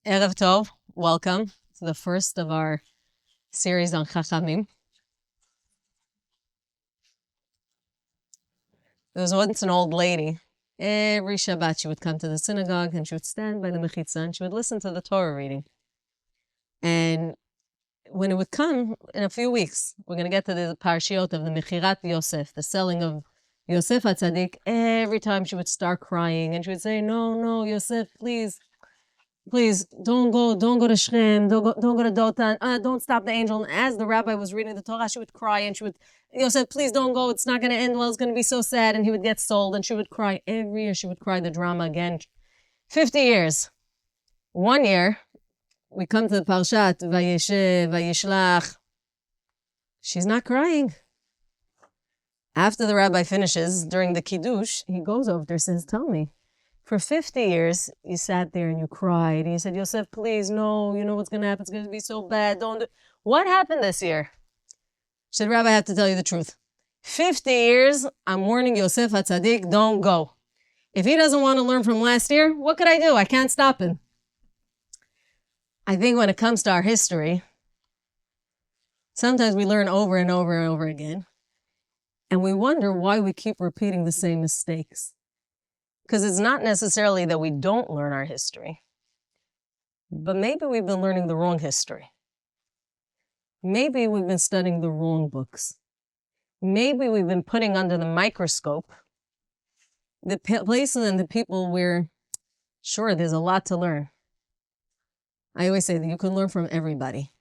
Erev Tov, welcome to the first of our series on Ḥachamim. There was once an old lady. Every Shabbat she would come to the synagogue and she would stand by the mechitza and she would listen to the Torah reading. And when it would come in a few weeks, we're going to get to the parshiot of the Mechirat Yosef, the selling of Yosef HaTzadik. Every time she would start crying and she would say, no, Yosef, please, don't go to Shem, don't go to Dotan, don't stop the angel. And as the rabbi was reading the Torah, she would cry and she would, Yosef, please don't go, it's not going to end well, it's going to be so sad. And he would get sold and she would cry. Every year she would cry the drama again. 50 years. 1 year, we come to the Parshat, Vayeshev, Vayishlach. She's not crying. After the rabbi finishes, during the Kiddush, he goes over there and says, tell me, for 50 years, you sat there and you cried. And you said, Yosef, please, no, you know what's going to happen. It's going to be so bad. Don't do. What happened this year? She said, Rabbi, I have to tell you the truth. 50 years, I'm warning Yosef HaTzadik, don't go. If he doesn't want to learn from last year, what could I do? I can't stop him. I think when it comes to our history, sometimes we learn over and over and over again. And we wonder why we keep repeating the same mistakes. Because it's not necessarily that we don't learn our history, but maybe we've been learning the wrong history. Maybe we've been studying the wrong books. Maybe we've been putting under the microscope the places and the people where, sure, there's a lot to learn. I always say that you can learn from everybody.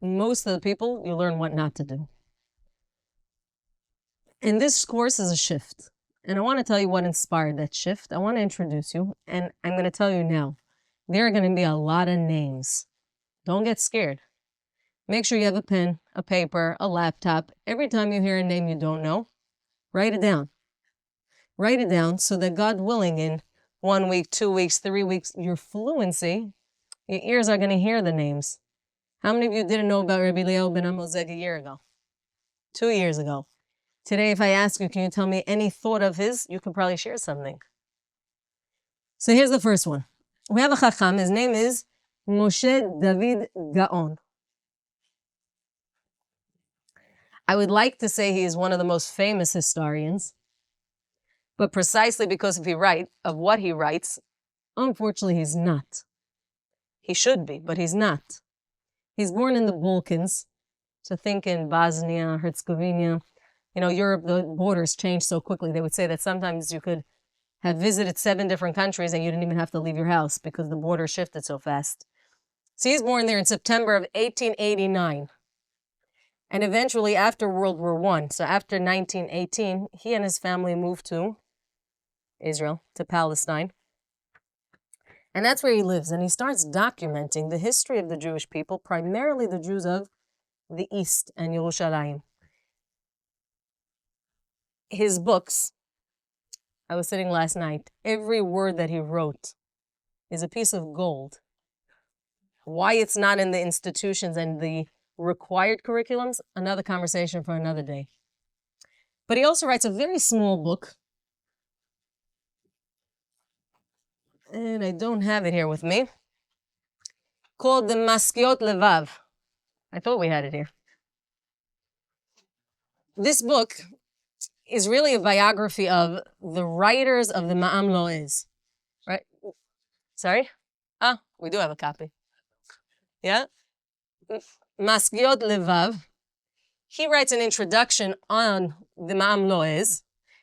Most of the people, you learn what not to do. And this course is a shift. And I want to tell you what inspired that shift. I want to introduce you, and I'm going to tell you now. There are going to be a lot of names. Don't get scared. Make sure you have a pen, a paper, a laptop. Every time you hear a name you don't know, write it down. Write it down so that, God willing, in 1 week, 2 weeks, 3 weeks, your fluency, your ears are going to hear the names. How many of you didn't know about Rabbi Leo ben Amozeg a year ago? 2 years ago? Today, if I ask you, can you tell me any thought of his? You can probably share something. So here's the first one. We have a Chacham. His name is Moshe David Gaon. I would like to say he is one of the most famous historians, but precisely because of what he writes, unfortunately, he's not. He should be, but he's not. He's born in the Balkans, so think in Bosnia, Herzegovina. You know, Europe, the borders change so quickly. They would say that sometimes you could have visited 7 different countries and you didn't even have to leave your house because the border shifted so fast. So he's born there in September of 1889. And eventually, after World War I, so after 1918, he and his family moved to Israel, to Palestine. And that's where he lives. And he starts documenting the history of the Jewish people, primarily the Jews of the East and Yerushalayim. His books, I was sitting last night, every word that he wrote is a piece of gold. Why it's not in the institutions and the required curriculums, another conversation for another day. But he also writes a very small book, and I don't have it here with me, called the Maskiot Levav. I thought we had it here. This book is really a biography of the writers of the Ma'am Lo'ez, right? Sorry? We do have a copy. Yeah? Maskiot Levav. He writes an introduction on the Ma'am Lo'ez.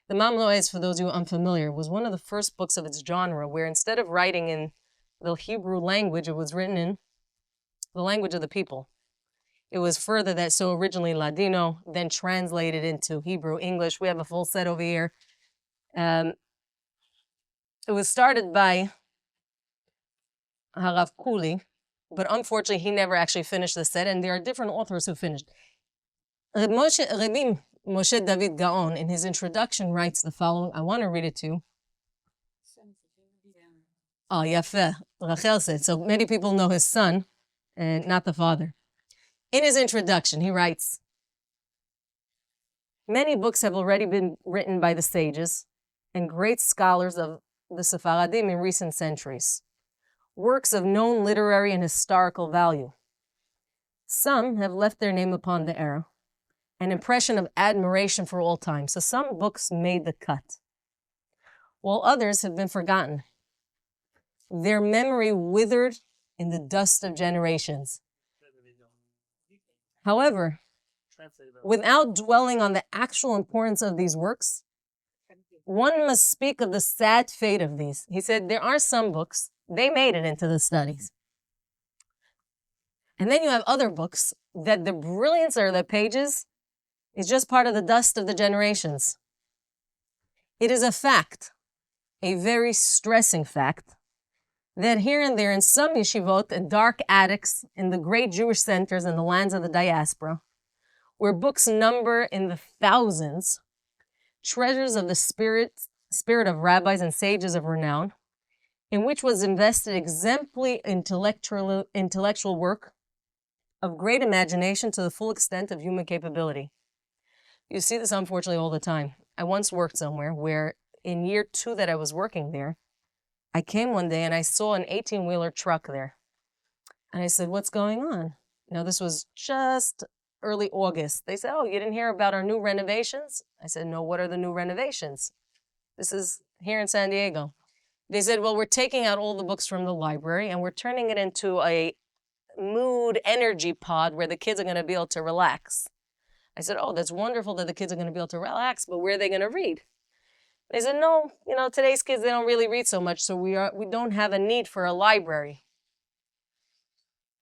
The Ma'am Lo'ez, for those of you unfamiliar, was one of the first books of its genre where instead of writing in the Hebrew language, it was written in the language of the people. It was further that, so originally Ladino, then translated into Hebrew, English. We have a full set over here. It was started by Harav Kuli, but unfortunately he never actually finished the set, and there are different authors who finished. Rabbi Moshe David Gaon, in his introduction, writes the following. I want to read it to you. Oh, Yafeh. Rachel said, so many people know his son, and not the father. In his introduction, he writes, many books have already been written by the sages and great scholars of the Sephardim in recent centuries. works of known literary and historical value. Some have left their name upon the era, an impression of admiration for all time. So some books made the cut, while others have been forgotten. Their memory withered in the dust of generations. However, without dwelling on the actual importance of these works, one must speak of the sad fate of these. He said, there are some books, they made it into the studies. And then you have other books that the brilliance of the pages is just part of the dust of the generations. It is a fact, a very stressing fact, that here and there in some yeshivot and dark attics in the great Jewish centers in the lands of the diaspora, where books number in the thousands, treasures of the spirit of rabbis and sages of renown, in which was invested exemplary intellectual work of great imagination to the full extent of human capability. You see this, unfortunately, all the time. I once worked somewhere where in year 2 that I was working there, I came one day and I saw an 18-wheeler truck there. And I said, what's going on? This was just early August. They said, oh, you didn't hear about our new renovations? I said, no, what are the new renovations? This is here in San Diego. They said, well, we're taking out all the books from the library and we're turning it into a mood energy pod where the kids are going to be able to relax. I said, oh, that's wonderful that the kids are going to be able to relax, but where are they going to read? They said, no, today's kids, they don't really read so much, so we don't have a need for a library.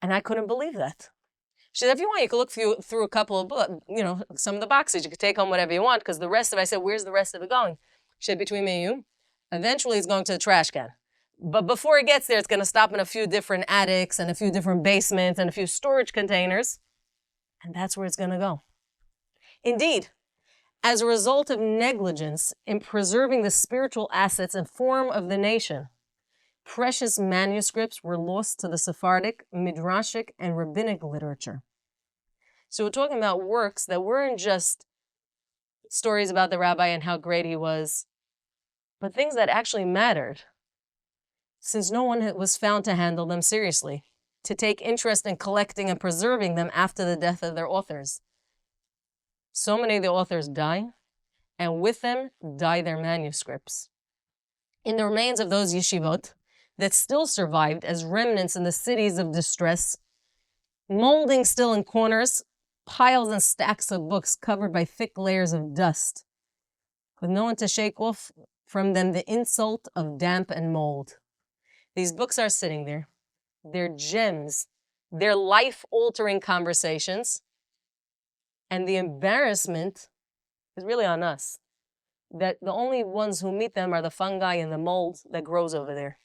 And I couldn't believe that. She said, if you want, you can look through a couple of books, some of the boxes. You could take home whatever you want, because the rest of it, I said, where's the rest of it going? She said, between me and you, eventually it's going to the trash can. But before it gets there, it's going to stop in a few different attics and a few different basements and a few storage containers. And that's where it's going to go. Indeed, as a result of negligence in preserving the spiritual assets and form of the nation, precious manuscripts were lost to the Sephardic, Midrashic, and Rabbinic literature. So we're talking about works that weren't just stories about the rabbi and how great he was, but things that actually mattered, since no one was found to handle them seriously, to take interest in collecting and preserving them after the death of their authors. So many of the authors die, and with them die their manuscripts. In the remains of those yeshivot that still survived as remnants in the cities of distress, molding still in corners, piles and stacks of books covered by thick layers of dust, with no one to shake off from them the insult of damp and mold. These books are sitting there. They're gems. They're life-altering conversations. And the embarrassment is really on us, that the only ones who meet them are the fungi and the mold that grows over there.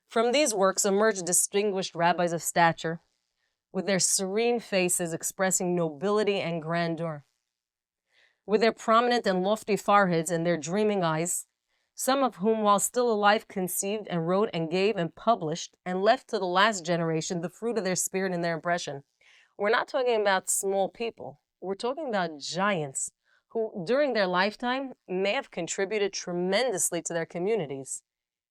From these works emerged distinguished rabbis of stature, with their serene faces expressing nobility and grandeur. With their prominent and lofty foreheads and their dreaming eyes, some of whom, while still alive, conceived and wrote and gave and published and left to the last generation the fruit of their spirit and their impression. We're not talking about small people. We're talking about giants who, during their lifetime, may have contributed tremendously to their communities.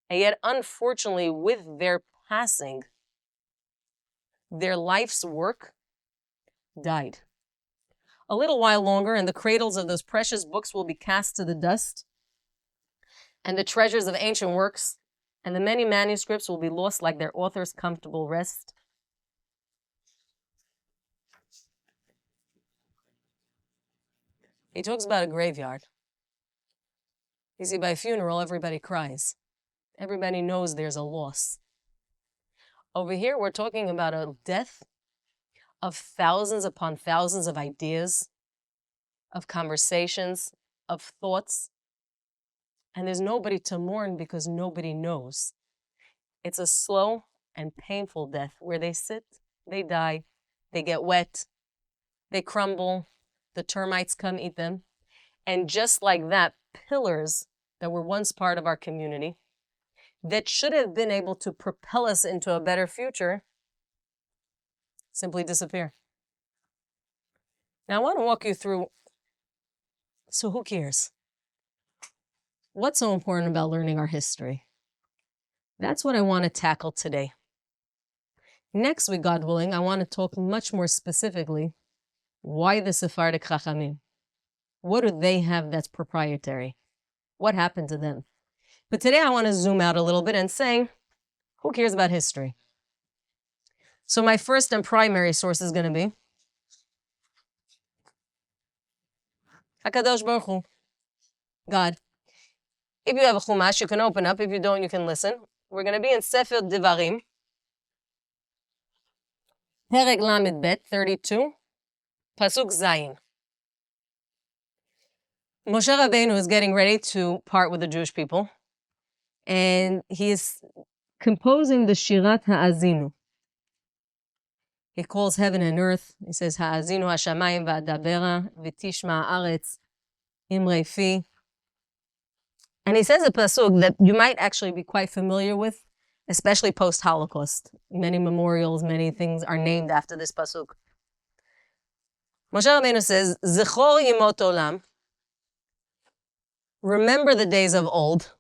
And yet, unfortunately, with their passing, their life's work died. A little while longer, and the cradles of those precious books will be cast to the dust, and the treasures of ancient works and the many manuscripts will be lost like their author's comfortable rest. He talks about a graveyard. You see, by a funeral, everybody cries. Everybody knows there's a loss. Over here, we're talking about a death of thousands upon thousands of ideas, of conversations, of thoughts. And there's nobody to mourn because nobody knows. It's a slow and painful death where they sit, they die, they get wet, they crumble, the termites come eat them. And just like that, pillars that were once part of our community that should have been able to propel us into a better future simply disappear. Now, I want to walk you through, so who cares? What's so important about learning our history? That's what I want to tackle today. Next week, God willing, I want to talk much more specifically why the Sephardic Ḥachamim. What do they have that's proprietary? What happened to them? But today I want to zoom out a little bit and say, who cares about history? So my first and primary source is going to be HaKadosh Baruch Hu, God. If you have a Chumash, you can open up. If you don't, you can listen. We're going to be in Sefer Devarim, Perek Lamed Bet 32, Pasuk Zayin. Moshe Rabbeinu is getting ready to part with the Jewish people, and he is composing the Shirat Ha'azinu. He calls heaven and earth. He says, Ha'azinu Hashamayim va'adabera v'tishma ha'aretz imrei fi. And he says a pasuk that you might actually be quite familiar with, especially post-Holocaust. Many memorials, many things are named after this pasuk. Moshe Rabbeinu says, Zechor yimot olam. Remember the days of old.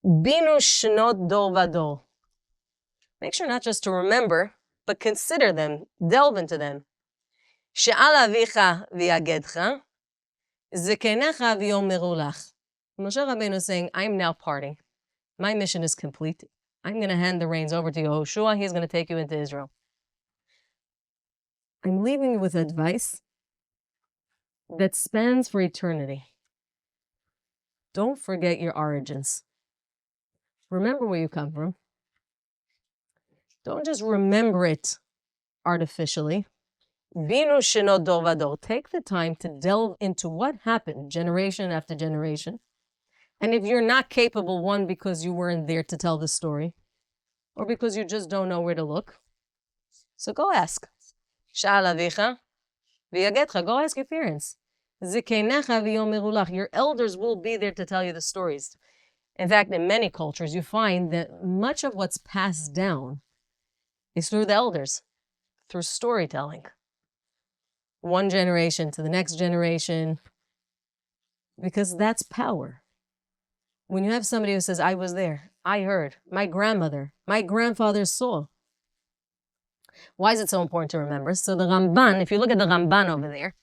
Binu shnot dor vador. Make sure not just to remember, but consider them, delve into them. She'al avicha v'yagedcha, zekenecha v'yomeru lach. Moshe Rabbeinu is saying, I'm now parting. My mission is complete. I'm going to hand the reins over to Yehoshua. He's going to take you into Israel. I'm leaving you with advice that spans for eternity. Don't forget your origins. Remember where you come from. Don't just remember it artificially. Binu shenot dor vador. Take the time to delve into what happened generation after generation. And if you're not capable, one, because you weren't there to tell the story, or because you just don't know where to look, so go ask. Sha'al avicha v'yagetcha. Go ask your parents. Zikenecha v'yomeru lach. Your elders will be there to tell you the stories. In fact, in many cultures, you find that much of what's passed down is through the elders, through storytelling. One generation to the next generation, because that's power. When you have somebody who says, I was there, I heard, my grandmother, my grandfather saw. Why is it so important to remember? So the Ramban, if you look at the Ramban over there,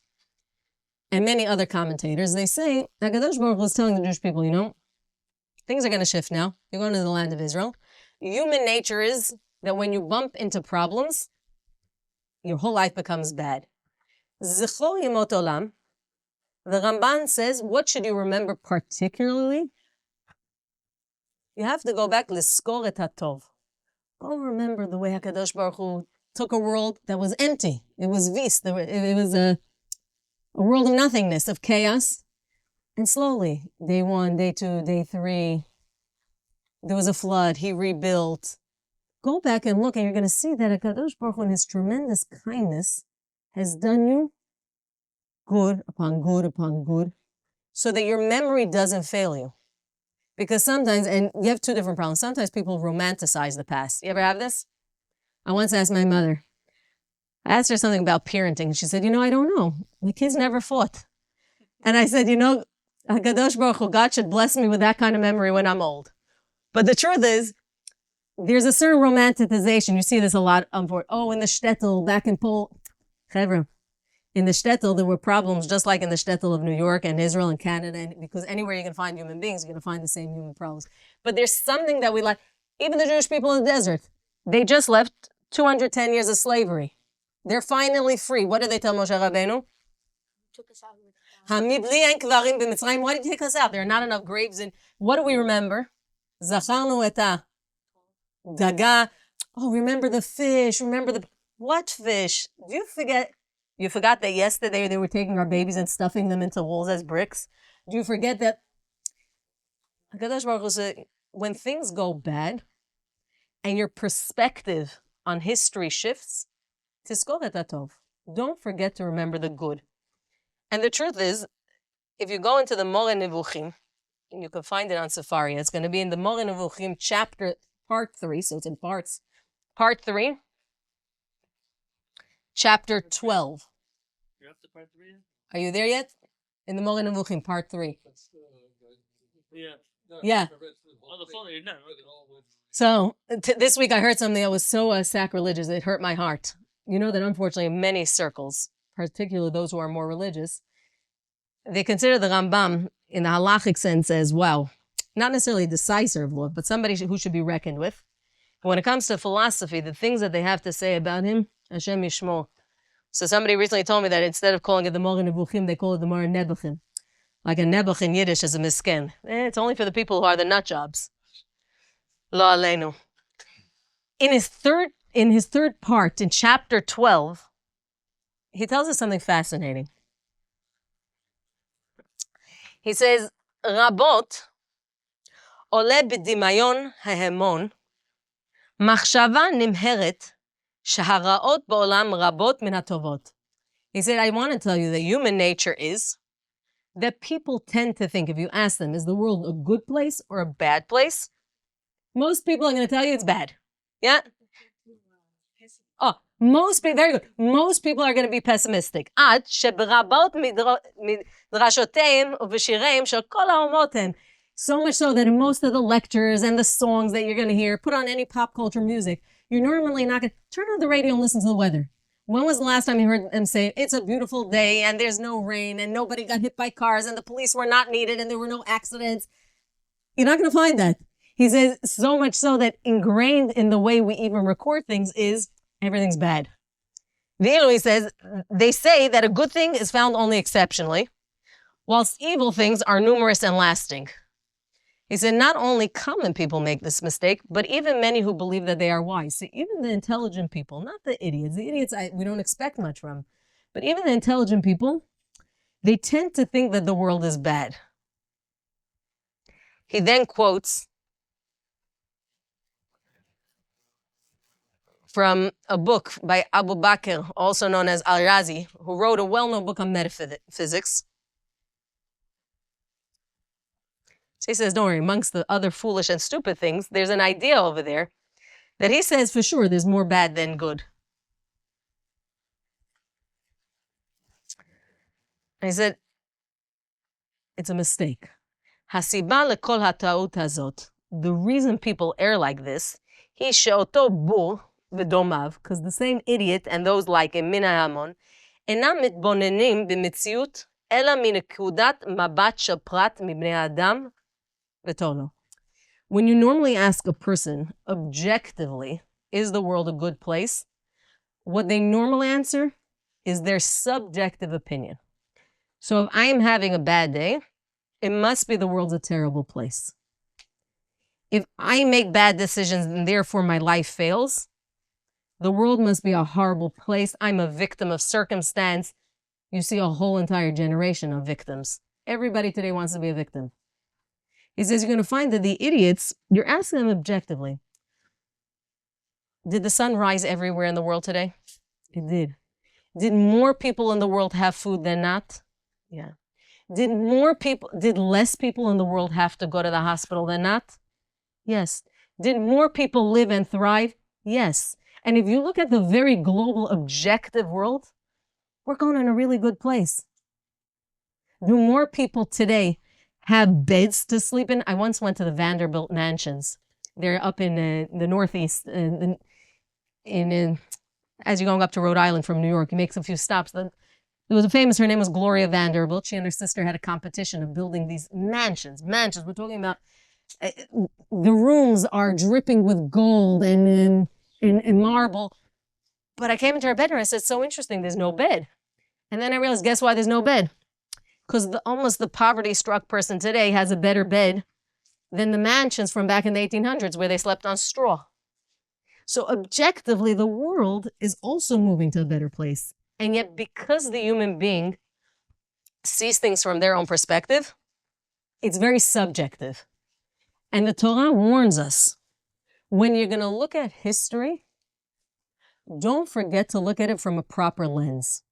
and many other commentators, they say, HaKadosh Baruch Hu is telling the Jewish people, you know, things are going to shift now. You're going to the land of Israel. Human nature is that when you bump into problems, your whole life becomes bad. Zechor yimot olam. The Ramban says, what should you remember particularly? You have to go back, l'skor et hatov. Go remember the way HaKadosh Baruch Hu took a world that was empty. It was vis. It was a world of nothingness, of chaos. And slowly, day 1, day 2, day 3, there was a flood. He rebuilt. Go back and look, and you're going to see that HaKadosh Baruch Hu, in his tremendous kindness, has done you good upon good upon good, so that your memory doesn't fail you. Because sometimes, and you have two different problems. Sometimes people romanticize the past. You ever have this? I once asked my mother. I asked her something about parenting. And she said, you know, I don't know. My kids never fought. And I said, you know, HaKadosh Baruch Hu, God should bless me with that kind of memory when I'm old. But the truth is, there's a certain romanticization. You see this a lot. In the shtetl, back in Chevron. In the shtetl, there were problems just like in the shtetl of New York and Israel and Canada, and because anywhere you can find human beings, you're going to find the same human problems. But there's something that we like. Even the Jewish people in the desert, they just left 210 years of slavery. They're finally free. What did they tell Moshe Rabbeinu? Took us out. Why did you take us out? There are not enough graves. And what do we remember? Zacharnu et daga. Oh, remember the fish. Remember the... What fish? Do you forget... You forgot that yesterday they were taking our babies and stuffing them into walls as bricks? Do you forget that HaKadosh Baruch Hu said, when things go bad and your perspective on history shifts, tiskor et hatov. Don't forget to remember the good. And the truth is, if you go into the Moreh Nevuchim, and you can find it on Sefaria, it's going to be in the Moreh Nevuchim chapter, part 3, so it's in parts. Part 3. Chapter 12. You're up to part 3? Are you there yet? In the Moreh Nevuchim, part 3. Yeah. Yeah. On the phone, you're not. So this week I heard something that was so sacrilegious, it hurt my heart. You know that unfortunately in many circles, particularly those who are more religious, they consider the Ramban in the halachic sense as, well, not necessarily a decisive Lord, but somebody who should be reckoned with. When it comes to philosophy, the things that they have to say about him, Hashem Yishmor. So somebody recently told me that instead of calling it the Moreh Nebuchim, they call it the Moreh Nebuchim. Like a nebuch in Yiddish is a misken. It's only for the people who are the nut jobs. Lo aleinu. In his third part, in chapter 12, he tells us something fascinating. He says, Rabot ole b'dimayon hahemon machshava nimheret שהרעות בעולם רבות מן הטובות. He said, I want to tell you that human nature is that people tend to think, if you ask them, is the world a good place or a bad place? Most people are going to tell you it's bad. Yeah? Oh, very good. Most people are going to be pessimistic. עד שברבות מדרשותיהם ובשיריהם של כל האומות הם. So much so that in most of the lectures and the songs that you're going to hear, put on any pop culture music, you're normally not going to turn on the radio and listen to the weather. When was the last time you heard them say, it's a beautiful day and there's no rain and nobody got hit by cars and the police were not needed and there were no accidents? You're not going to find that. He says, so much so that ingrained in the way we even record things is everything's bad. He says, they say that a good thing is found only exceptionally, whilst evil things are numerous and lasting. He said, not only common people make this mistake, but even many who believe that they are wise. See, even the intelligent people, not the idiots. The idiots we don't expect much from. But even the intelligent people, they tend to think that the world is bad. He then quotes from a book by Abu Bakr, also known as Al-Razi, who wrote a well-known book on metaphysics. So he says, don't worry, amongst the other foolish and stupid things, there's an idea over there that he says for sure there's more bad than good. And he said, it's a mistake. Hasiba lekol hata'ut hazot. The reason people err like this, he she'oto bur v'domav, because the same idiot and those like him, min ha'amon, enam mitbonenim b'metziut, ela minekudat mabat shel prat mibnei adam, when you normally ask a person objectively, is the world a good place? What they normally answer is their subjective opinion. So if I am having a bad day, it must be the world's a terrible place. If I make bad decisions and therefore my life fails, the world must be a horrible place. I'm a victim of circumstance. You see a whole entire generation of victims. Everybody today wants to be a victim. He says you're going to find that the idiots, you're asking them objectively. Did the sun rise everywhere in the world today? It did. Did more people in the world have food than not? Yeah. Did less people in the world have to go to the hospital than not? Yes. Did more people live and thrive? Yes. And if you look at the very global objective world, we're going in a really good place. Do more people today have beds to sleep in? I once went to the Vanderbilt mansions. They're up in the Northeast, as you're going up to Rhode Island from New York. He makes a few stops. There was a famous, her name was Gloria Vanderbilt. She and her sister had a competition of building these mansions. We're talking about, the rooms are dripping with gold and marble. But I came into her bedroom and I said, so interesting, there's no bed. And then I realized, guess why there's no bed? Because almost the poverty-struck person today has a better bed than the mansions from back in the 1800s where they slept on straw. So objectively, the world is also moving to a better place. And yet, because the human being sees things from their own perspective, it's very subjective. And the Torah warns us, when you're going to look at history, don't forget to look at it from a proper lens.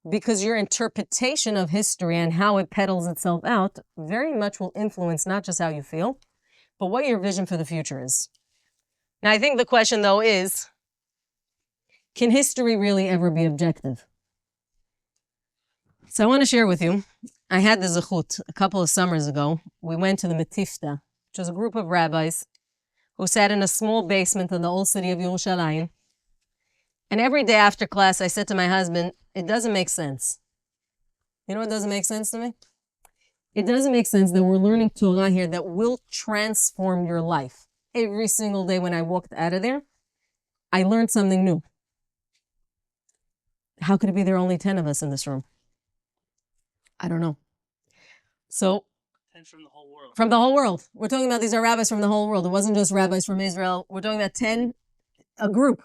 Because your interpretation of history and how it peddles itself out very much will influence not just how you feel, but what your vision for the future is. Now, I think the question, though, is, can history really ever be objective? So I want to share with you, I had the zechut a couple of summers ago. We went to the Metifta, which was a group of rabbis who sat in a small basement in the old city of Yerushalayim. And every day after class, I said to my husband, it doesn't make sense. You know what doesn't make sense to me? It doesn't make sense that we're learning Torah here that will transform your life. Every single day when I walked out of there, I learned something new. How could it be there are only 10 of us in this room? I don't know. So, 10 from the whole world. From the whole world. We're talking about these are rabbis from the whole world. It wasn't just rabbis from Israel. We're talking about 10, a group.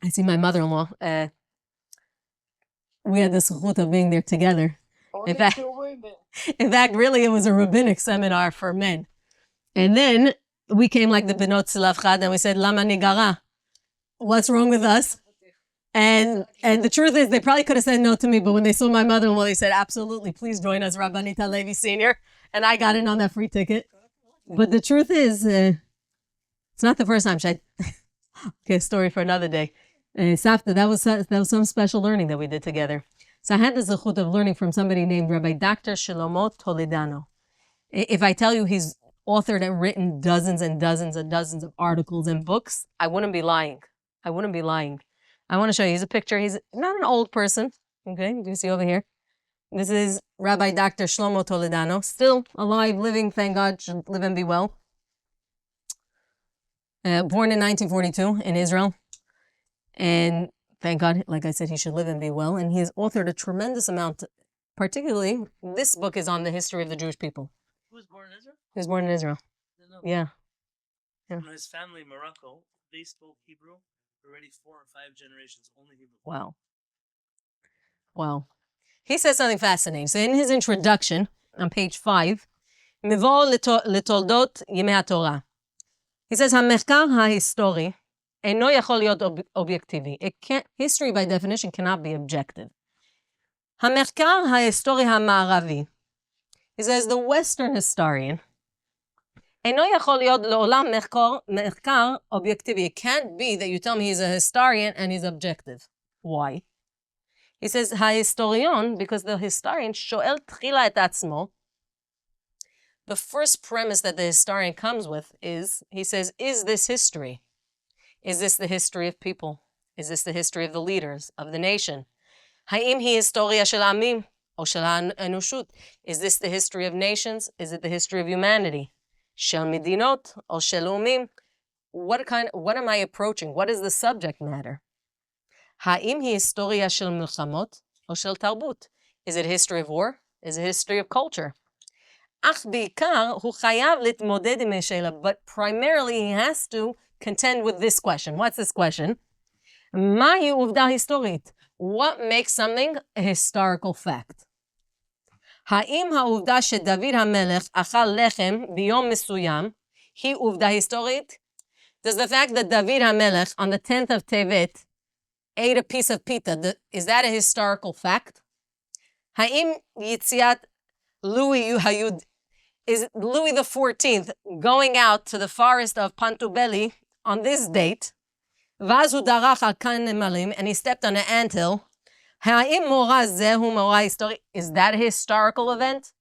I see my mother-in-law. We had the zechut of being there together. In fact, really, it was a rabbinic seminar for men. And then we came like the Benot Silav Chad and we said, Lama nigara? What's wrong with us? And the truth is, they probably could have said no to me, but when they saw my mother-in-law, they said, absolutely, please join us, Rabbanit Halevy Sr. And I got in on that free ticket. But the truth is, it's not the first time. Okay, a story for another day. Safta, that was some special learning that we did together. So I had the zechut of learning from somebody named Rabbi Dr. Shlomo Toledano. If I tell you he's authored and written dozens and dozens and dozens of articles and books, I wouldn't be lying. I want to show you. He's a picture. He's not an old person. Okay, do you see over here? This is Rabbi Dr. Shlomo Toledano, still alive, living, thank God, should live and be well. Born in 1942 in Israel. And thank God, like I said, he should live and be well. And he has authored a tremendous amount, particularly, this book is on the history of the Jewish people. He was born in Israel? He was born in Israel. Yeah. His family in Morocco, they spoke Hebrew already 4 or 5 generations, only Hebrew. Wow. He says something fascinating. So in his introduction, on page 5, Mivor letoldot Yemei HaTorah. He says, המחקר ההיסטורי אינו יכול להיות אובייקטיבי. History by definition cannot be objective. המחקר ההיסטורי המערבי. He says, the Western historian אינו יכול להיות לעולם מחקר אובייקטיבי. It can't be that you tell me he's a historian and he's objective. Why? He says, ההיסטוריון, because the historian שואל תחילה את עצמו, the first premise that the historian comes with is, he says, is this history? Is this the history of people? Is this the history of the leaders, of the nation? האם היא היסטוריה של העמים או של האנושות? Is this the history of nations? Is it the history of humanity? של מדינות או של לאומים? What am I approaching? What is the subject matter? האם היא היסטוריה של מלחמות או של תרבות? Is it history of war? Is it history of culture? אך בעיקר הוא חייב להתמודד עם השאלה, but primarily he has to contend with this question. What's this question? מהי עובדה היסטורית? What makes something a historical fact? האם העובדה שדוד המלך אכל לחם ביום מסוים היא עובדה היסטורית? Does the fact that David HaMelech on the 10th of Tevet ate a piece of pita, is that a historical fact? האם יציאת is Louis XIV going out to the forest of Pantubeli on this date, ואז הוא דרך על כאן נמלים, and he stepped on an anthill, האם מאורע זה הוא מאורע היסטורי? Is that a historical event?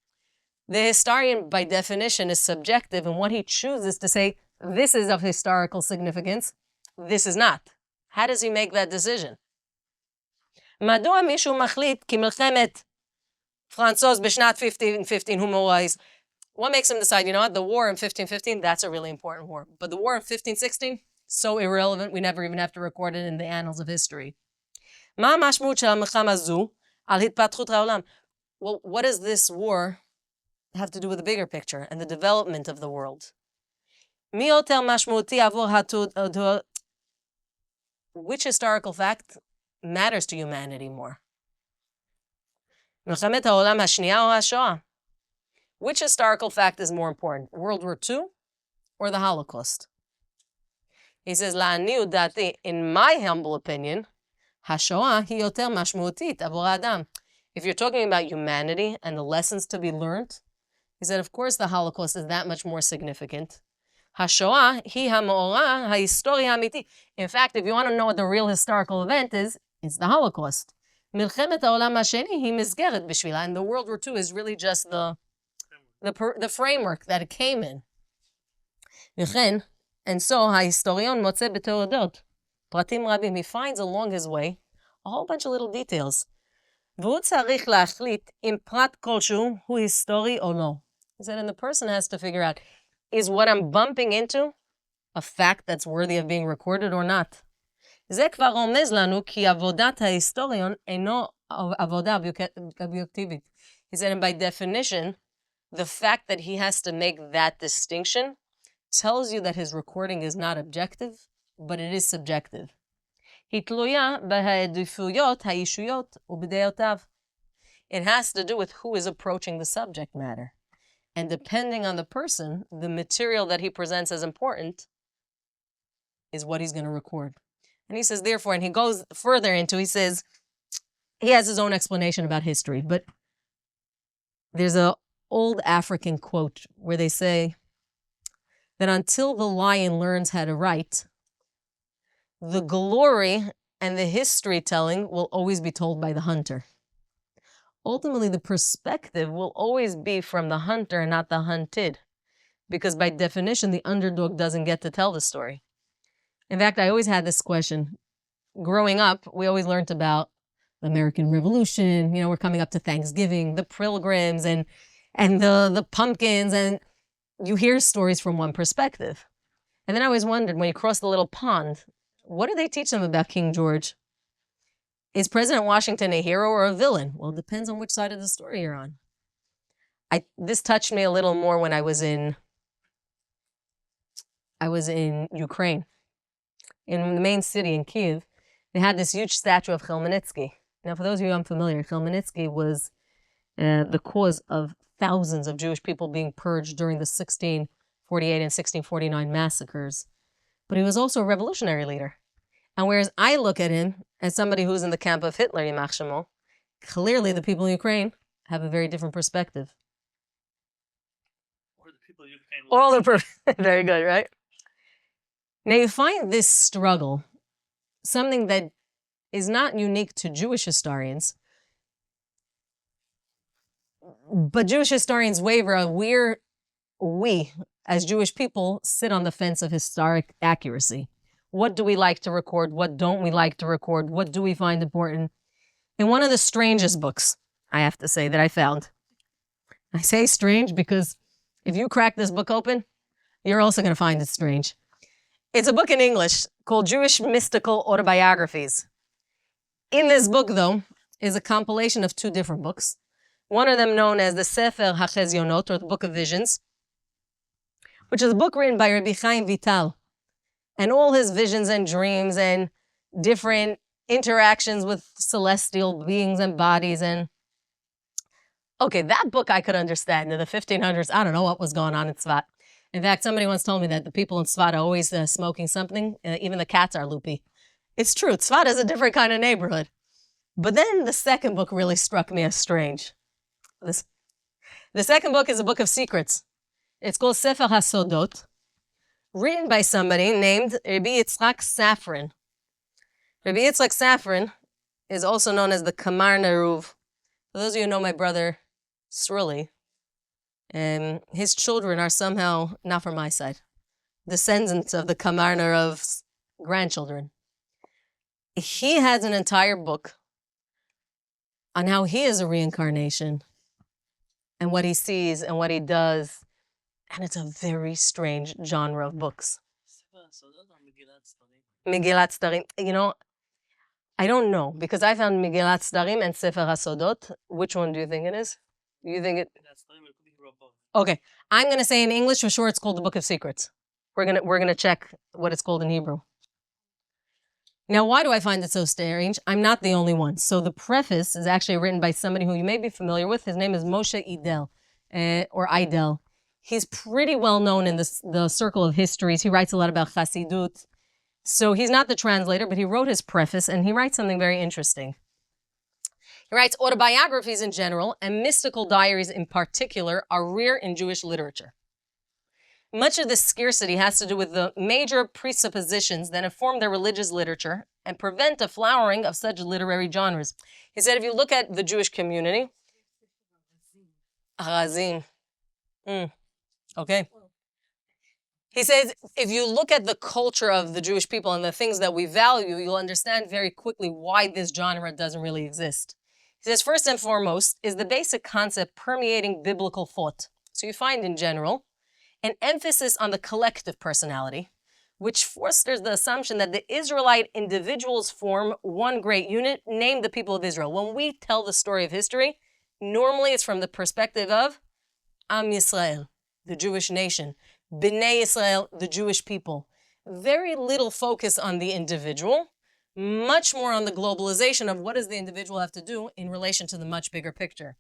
The historian, by definition, is subjective, and what he chooses to say, this is of historical significance, this is not. How does he make that decision? מדוע מישהו מחליט כי מלחמת פרנסוז בשנת 1515 הוא מאורע היסטורי? What makes him decide, you know what, the war in 1515, that's a really important war. But the war in 1516, so irrelevant, we never even have to record it in the annals of history. מה המשמעות של המלחמה הזו על התפתחות העולם? Well, what does this war have to do with the bigger picture and the development of the world? מי יותר משמעותי עבור which historical fact matters to humanity more? מלחמת העולם השנייה או השואה? Which historical fact is more important, World War II or the Holocaust? He says, לעניות דעתי, in my humble opinion, השואה היא יותר משמעותית עבור האדם. If you're talking about humanity and the lessons to be learned, he said, of course the Holocaust is that much more significant. השואה היא המאורע ההיסטורי האמיתי. In fact, if you want to know what the real historical event is, it's the Holocaust. מלחמת העולם השני היא מסגרת בשבילה, and the World War II is really just the framework that it came in. וכן, and so ההיסטוריון מוצא בתולדות פרטים רבים. He finds along his way a whole bunch of little details. והוא צריך להחליט אם פרט כלשהו הוא היסטורי או לא. He said, and the person has to figure out, is what I'm bumping into a fact that's worthy of being recorded or not? זה כבר רומז לנו כי עבודת ההיסטוריון אינו עבודה אובייקטיבית. He said, and by definition, the fact that he has to make that distinction tells you that his recording is not objective, but it is subjective. היא תלויה בהעדפויות האישיות ובדעותיו. It has to do with who is approaching the subject matter. And depending on the person, the material that he presents as important is what he's going to record. And he says, therefore, and he goes further into, he says, he has his own explanation about history, but there's an old African quote where they say that until the lion learns how to write, the glory and the history telling will always be told by the hunter. Ultimately, the perspective will always be from the hunter and not the hunted, because by definition, the underdog doesn't get to tell the story. In fact, I always had this question. Growing up, we always learned about the American Revolution. You know, we're coming up to Thanksgiving, the Pilgrims, and the pumpkins, and you hear stories from one perspective. And then I always wondered, when you cross the little pond, what do they teach them about King George? Is President Washington a hero or a villain? Well, it depends on which side of the story you're on. This touched me a little more when I was in Ukraine. In the main city, in Kyiv, they had this huge statue of Khmelnytsky. Now, for those of you unfamiliar, Khmelnytsky was the cause of thousands of Jewish people being purged during the 1648 and 1649 massacres. But he was also a revolutionary leader. And whereas I look at him as somebody who's in the camp of Hitler, Yimach Shemo, clearly the people in Ukraine have a very different perspective. Or the people in Ukraine. Very good, right? Now you find this struggle something that is not unique to Jewish historians, but Jewish historians waver on where we, as Jewish people, sit on the fence of historic accuracy. What do we like to record? What don't we like to record? What do we find important? In one of the strangest books, I have to say, that I found. I say strange because if you crack this book open, you're also going to find it strange. It's a book in English called Jewish Mystical Autobiographies. In this book, though, is a compilation of two different books. One of them known as the Sefer HaChezionot, or the Book of Visions, which is a book written by Rabbi Chaim Vital, and all his visions and dreams and different interactions with celestial beings and bodies. And okay, that book I could understand. In the 1500s, I don't know what was going on in Tzvat. In fact, somebody once told me that the people in Tzvat are always smoking something. Even the cats are loopy. It's true. Tzvat is a different kind of neighborhood. But then the second book really struck me as strange. The second book is a book of secrets. It's called Sefer HaSodot, written by somebody named Rabbi Yitzchak Safran. Rabbi Yitzchak Safran is also known as the Kamar Neruv. For those of you who know my brother, Sruli, his children are somehow not from my side, descendants of the Kamar Neruv's grandchildren. He has an entire book on how he is a reincarnation and what he sees and what he does. And it's a very strange genre of books. Megillat Starim. You know, I don't know, because I found Megillat Starim and Sefer HaSodot. Which one do you think it is? You think it? Okay, I'm going to say in English for sure it's called the Book of Secrets. We're gonna check what it's called in Hebrew. Now, why do I find it so strange? I'm not the only one. So the preface is actually written by somebody who you may be familiar with. His name is Moshe Idel, or Idel. He's pretty well known in the circle of histories. He writes a lot about Chassidut. So he's not the translator, but he wrote his preface, and he writes something very interesting. He writes, autobiographies in general, and mystical diaries in particular, are rare in Jewish literature. Much of this scarcity has to do with the major presuppositions that inform their religious literature and prevent a flowering of such literary genres. He said, if you look at the Jewish community, Harazim. Okay. He says, if you look at the culture of the Jewish people and the things that we value, you'll understand very quickly why this genre doesn't really exist. He says, first and foremost, is the basic concept permeating biblical thought. So you find in general an emphasis on the collective personality, which fosters the assumption that the Israelite individuals form one great unit, named the people of Israel. When we tell the story of history, normally it's from the perspective of Am Yisrael, the Jewish nation, Bnei Yisrael, the Jewish people. Very little focus on the individual, much more on the globalization of what does the individual have to do in relation to the much bigger picture.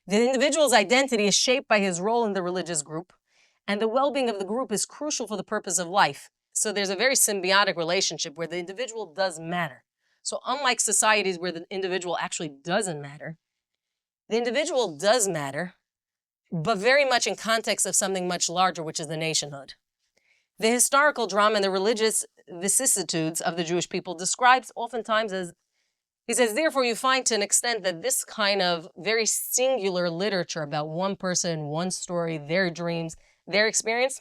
The individual's identity is shaped by his role in the religious group, and the well-being of the group is crucial for the purpose of life. So there's a very symbiotic relationship where the individual does matter. So unlike societies where the individual actually doesn't matter, the individual does matter, but very much in context of something much larger, which is the nationhood. The historical drama and the religious vicissitudes of the Jewish people describes oftentimes as, he says, therefore you find to an extent that this kind of very singular literature about one person, one story, their dreams, their experience,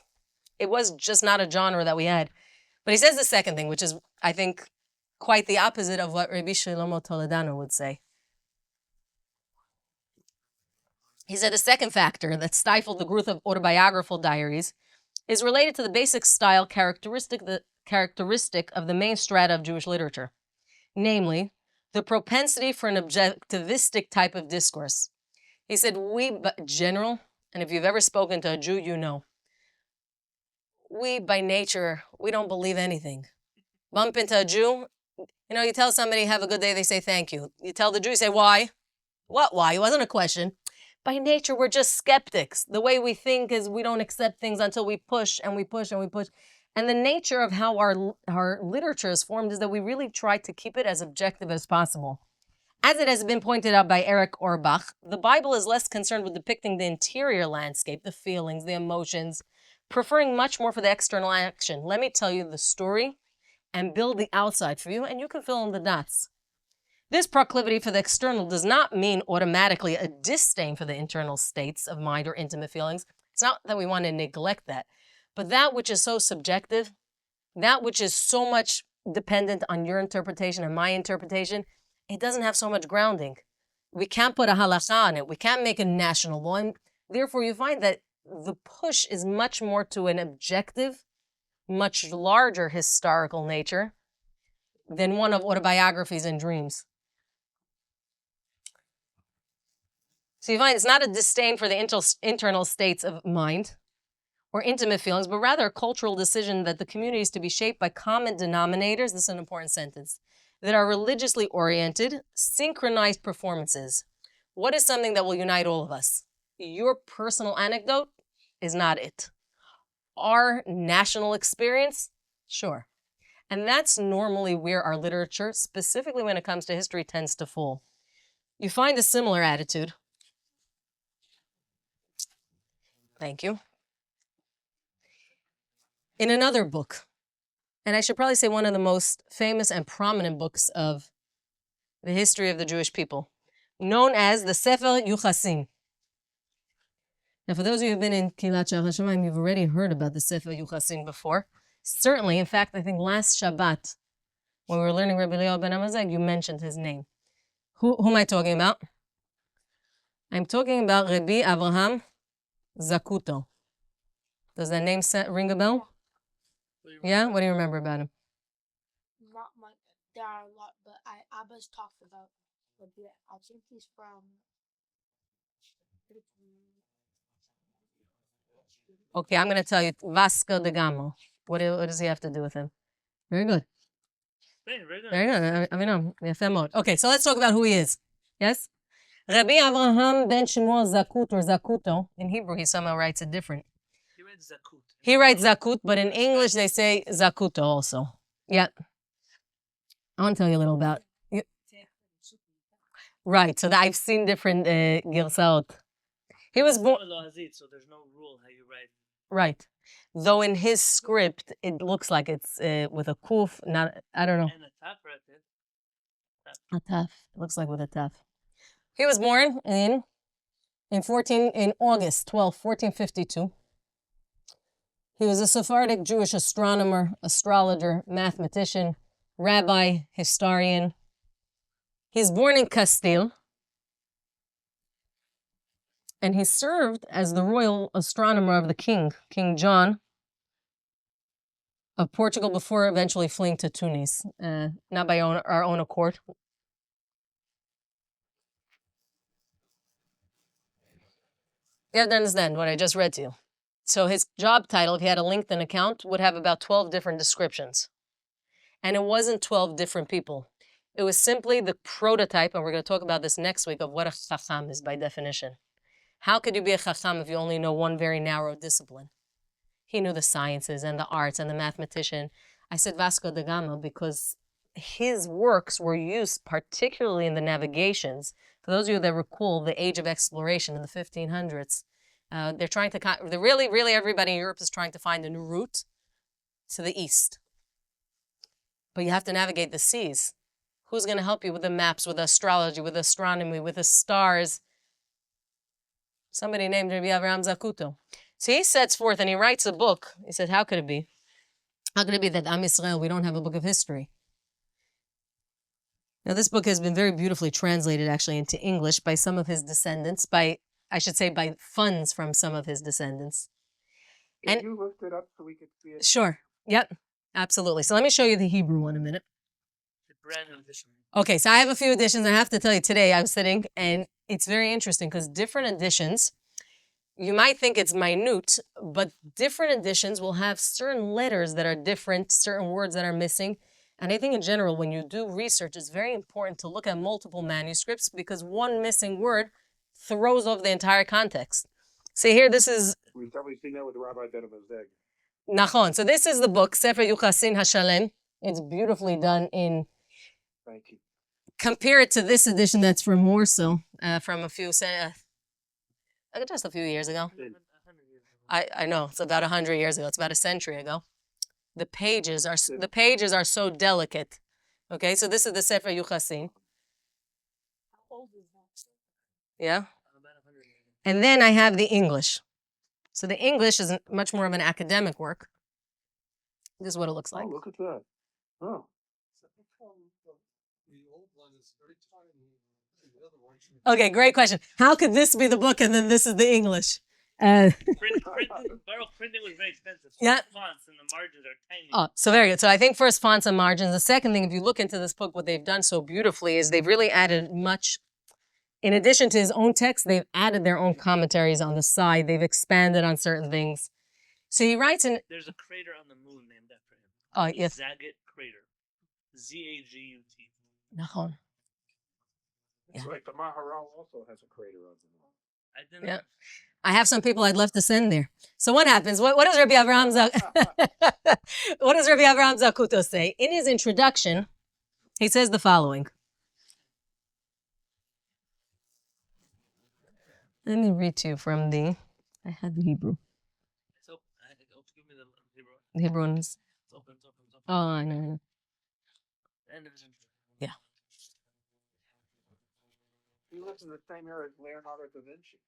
it was just not a genre that we had. But he says the second thing, which is, I think, quite the opposite of what Rabbi Shlomo Toledano would say. He said the second factor that stifled the growth of autobiographical diaries is related to the basic style characteristic of the main strata of Jewish literature, namely, the propensity for an objectivistic type of discourse. He said, we, general, and if you've ever spoken to a Jew, you know, we, by nature, we don't believe anything. Bump into a Jew, you tell somebody, have a good day, they say thank you. You tell the Jew, you say, why? What, why? It wasn't a question. By nature, we're just skeptics. The way we think is we don't accept things until we push and we push and we push. And the nature of how our literature is formed is that we really try to keep it as objective as possible. As it has been pointed out by Eric Orbach, the Bible is less concerned with depicting the interior landscape, the feelings, the emotions, preferring much more for the external action. Let me tell you the story and build the outside for you, and you can fill in the dots. This proclivity for the external does not mean automatically a disdain for the internal states of mind or intimate feelings. It's not that we want to neglect that, but that which is so subjective, that which is so much dependent on your interpretation and my interpretation, it doesn't have so much grounding. We can't put a halakha on it. We can't make a national law. And therefore, you find that the push is much more to an objective, much larger historical nature than one of autobiographies and dreams. So you find it's not a disdain for the internal states of mind or intimate feelings, but rather a cultural decision that the community is to be shaped by common denominators, this is an important sentence, that are religiously oriented, synchronized performances. What is something that will unite all of us? Your personal anecdote is not it. Our national experience, sure. And that's normally where our literature, specifically when it comes to history, tends to fall. You find a similar attitude. Thank you. In another book, and I should probably say one of the most famous and prominent books of the history of the Jewish people, known as the Sefer Yuchasin. Now, for those of you who've been in Kilat Ḥachamim, you've already heard about the Sefer Yuchasin before. Certainly, in fact, I think last Shabbat, when we were learning Rabbi Leo ben Amazeg, you mentioned his name. Who am I talking about? I'm talking about Rabbi Avraham Zacuto. Does that name ring a bell? Yeah? What do you remember about him? Not much. There are a lot, but Abba's talked about a bit. I think he's from... Okay, I'm going to tell you. Vasco da Gama. What does he have to do with him? Very good. Very good. Very good. I mean, okay, so let's talk about who he is. Yes? Rabbi Avraham ben Shmuel Zakut or Zacuto. In Hebrew, he somehow writes it different. He writes Zakut. He writes Zakut, but in English, they say Zacuto also. Yeah. I want to tell you a little about... Right, so I've seen different Girsaot. He was born... So there's no rule how you write. Right. Though in his script, it looks like it's with a kuf, not, I don't know. And a taf right there. A taf. It looks like with a taf. He was born in August 12, 1452. He was a Sephardic Jewish astronomer, astrologer, mathematician, rabbi, historian. He's born in Castile, and he served as the royal astronomer of the king, King John of Portugal, before eventually fleeing to Tunis, not by our own accord. You have to understand what I just read to you. So his job title, if he had a LinkedIn account, would have about 12 different descriptions. And it wasn't 12 different people. It was simply the prototype, and we're going to talk about this next week, of what a chacham is by definition. How could you be a chacham if you only know one very narrow discipline? He knew the sciences and the arts and the mathematician. I said Vasco da Gama because his works were used particularly in the navigations. For those of you that recall the age of exploration in the 1500s, they're trying to, really everybody in Europe is trying to find a new route to the east. But you have to navigate the seas. Who's going to help you with the maps, with astrology, with astronomy, with the stars? Somebody named Rabbi Avraham Zacuto. So he sets forth and he writes a book. He said, how could it be? How could it be that Am Yisrael, we don't have a book of history? Now, this book has been very beautifully translated actually into English by some of his descendants, by funds from some of his descendants. Can you lift it up so we can see it? Sure. Yep. Absolutely. So let me show you the Hebrew one in a minute. The brand new edition. Okay, so I have a few editions. I have to tell you, today I was sitting, and it's very interesting because different editions, you might think it's minute, but different editions will have certain letters that are different, certain words that are missing. And I think in general, when you do research, it's very important to look at multiple manuscripts because one missing word throws off the entire context. See here, this is... We've probably seen that with Rabbi Moshe. Nachman. So this is the book, Sefer Yuchasin HaShalem. It's beautifully done in... Thank you. Compare it to this edition that's from Warsaw, from just a few years ago. I know, it's about 100 years ago. It's about a century ago. The pages are so delicate. Okay, so this is the Sefer Yuchasin. How old is that? Yeah. About 100 years. And then I have the English. So the English is much more of an academic work. This is what it looks like. Oh, look at that. Oh. Okay, great question. How could this be the book and then this is the English? Baroque printing was very expensive. So Yeah. the fonts and the margins are tiny. Oh, so very good. So I think first fonts and margins. The second thing, if you look into this book, what they've done so beautifully is they've really added much. In addition to his own text, they've added their own commentaries on the side. They've expanded on certain things. So he writes in... There's a crater on the moon named after him. Oh, yes. Zagat crater. Z-A-G-U-T. Nachon. It's like the Maharal also has a crater on the moon. I didn't Yeah. I have some people I'd love to send there. So what happens? What does Rabbi Avraham what does Rabbi Avraham Zacuto say? In his introduction, he says the following. Let me read to you from I had the Hebrew. It's open. Give me the Hebrew. The Hebrew one is, It's open. It's open. It's open. oh, I know. The end of his introduction. Yeah. He lives in the same area as Leonardo da Vinci.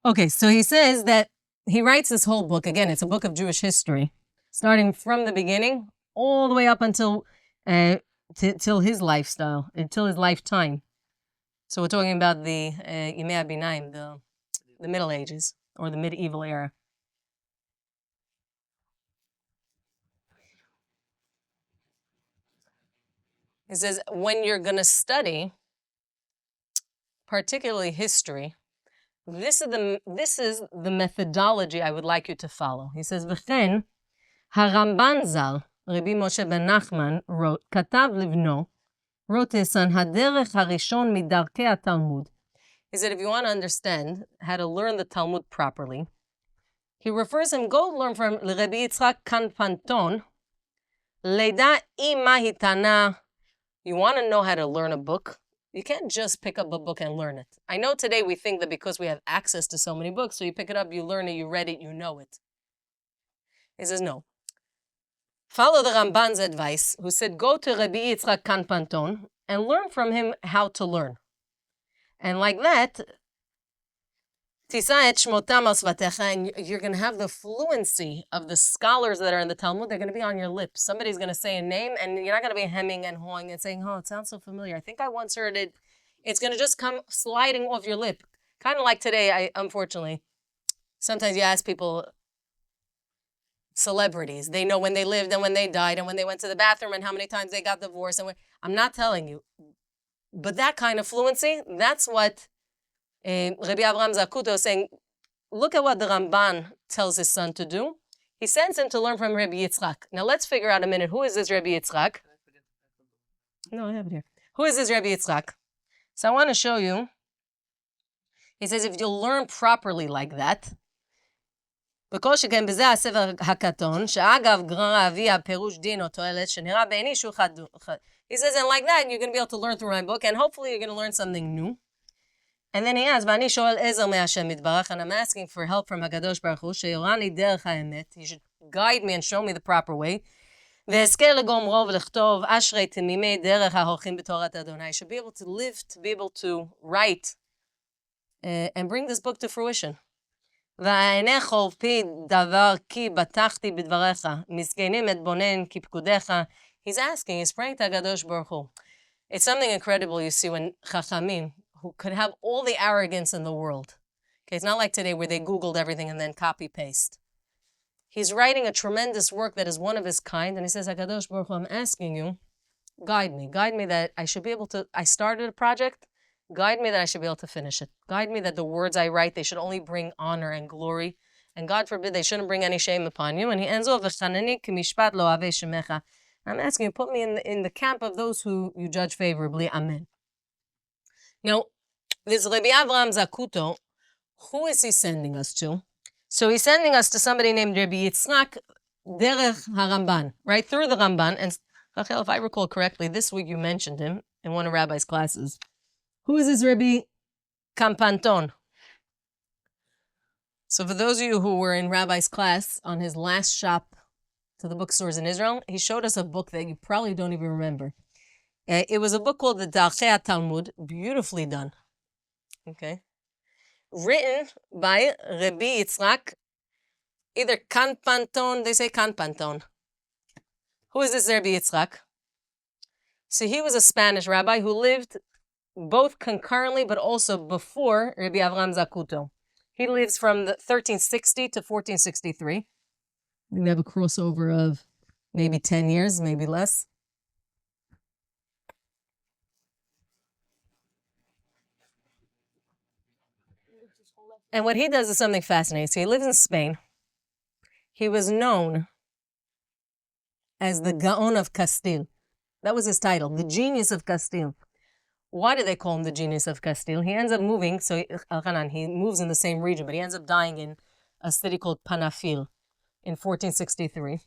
Okay, so he says that he writes this whole book. Again, it's a book of Jewish history, starting from the beginning all the way up until till his lifestyle, until his lifetime. So we're talking about the Yimei HaBinaim, the Middle Ages, or the medieval era. He says, when you're going to study, particularly history, this is the methodology I would like you to follow. He says, "V'chen Ramban Zal, Rabbi Moshe ben Nachman wrote, katav livno, wrote his son, haderech harishon midarkei haTalmud." He said, if you want to understand how to learn the Talmud properly, he refers him, go learn from Rabbi Yitzchak Canpanton, Leida ima hitana. You want to know how to learn a book? You can't just pick up a book and learn it. I know today we think that because we have access to so many books, so you pick it up, you learn it, you read it, you know it. He says, no. Follow the Ramban's advice, who said, go to Rabbi Yitzchak Canpanton and learn from him how to learn. And like that, Tisa et shmotam al svatecha, and you're going to have the fluency of the scholars that are in the Talmud. They're going to be on your lips. Somebody's going to say a name, and you're not going to be hemming and hawing and saying, oh, it sounds so familiar. I think I once heard it. It's going to just come sliding off your lip. Kind of like today, unfortunately. Sometimes you ask people, celebrities, they know when they lived and when they died and when they went to the bathroom and how many times they got divorced. And I'm not telling you. But that kind of fluency, that's what Rabbi Avraham Zacuto is saying. Look at what the Ramban tells his son to do. He sends him to learn from Rabbi Yitzchak. Now let's figure out a minute, who is this Rabbi Yitzchak? No, I have it here. Who is this Rabbi Yitzchak? So I want to show you. He says if you learn properly like that, וכל שכן בזה הספר הקטון, שאגב גרר אבי הפירוש דין או תועלת, שנראה בעיני שהוא חד. He says, and like that, you're going to be able to learn through my book, and hopefully you're going to learn something new. And then he asks, ואני שואל עזר מהשם יתברך, and I'm asking for help from הקדוש ברוך הוא, שיורני דרך האמת, he should guide me and show me the proper way, והזכה לגומרו ולכתוב, אשרי תמימי דרך ההולכים בתורת אדוני. I should be able to live, to be able to write, and bring this book to fruition. והעיני חורפי דבר כי בטחתי בדבריך, מסכנים אתבונן כי פקודיך. He's asking, he's praying to HaKadosh Baruch Hu. It's something incredible you see when Ḥachamim, who could have all the arrogance in the world. Okay, it's not like today where they Googled everything and then copy-paste. He's writing a tremendous work that is one of his kind, and he says, HaKadosh Baruch Hu, I'm asking you, guide me that I should be able to, I started a project, guide me that I should be able to finish it. Guide me that the words I write, they should only bring honor and glory. And God forbid, they shouldn't bring any shame upon you. And he ends off, I'm asking you, put me in the camp of those who you judge favorably. Amen. Now, this Rabbi Avraham Zacuto, who is he sending us to? So he's sending us to somebody named Rabbi Yitzchak Derech HaRamban, right? Through the Ramban. And Rachel, if I recall correctly, this week you mentioned him in one of Rabbi's classes. Who is this Rabbi Canpanton? So for those of you who were in Rabbi's class on his last shop to the bookstores in Israel, he showed us a book that you probably don't even remember. It was a book called the Darchei Talmud, beautifully done. Okay. Written by Rabbi Yitzchak, either Canpanton, they say Canpanton. Who is this Rabbi Yitzchak? So he was a Spanish rabbi who lived both concurrently, but also before Rabbi Avraham Zacuto. He lives from the 1360 to 1463. We have a crossover of maybe 10 years, maybe less. And what he does is something fascinating. So he lives in Spain. He was known as the Gaon of Castile. That was his title, the genius of Castile. Why do they call him the genius of Castile? He ends up moving, so he moves in the same region, but he ends up dying in a city called Panafil in 1463.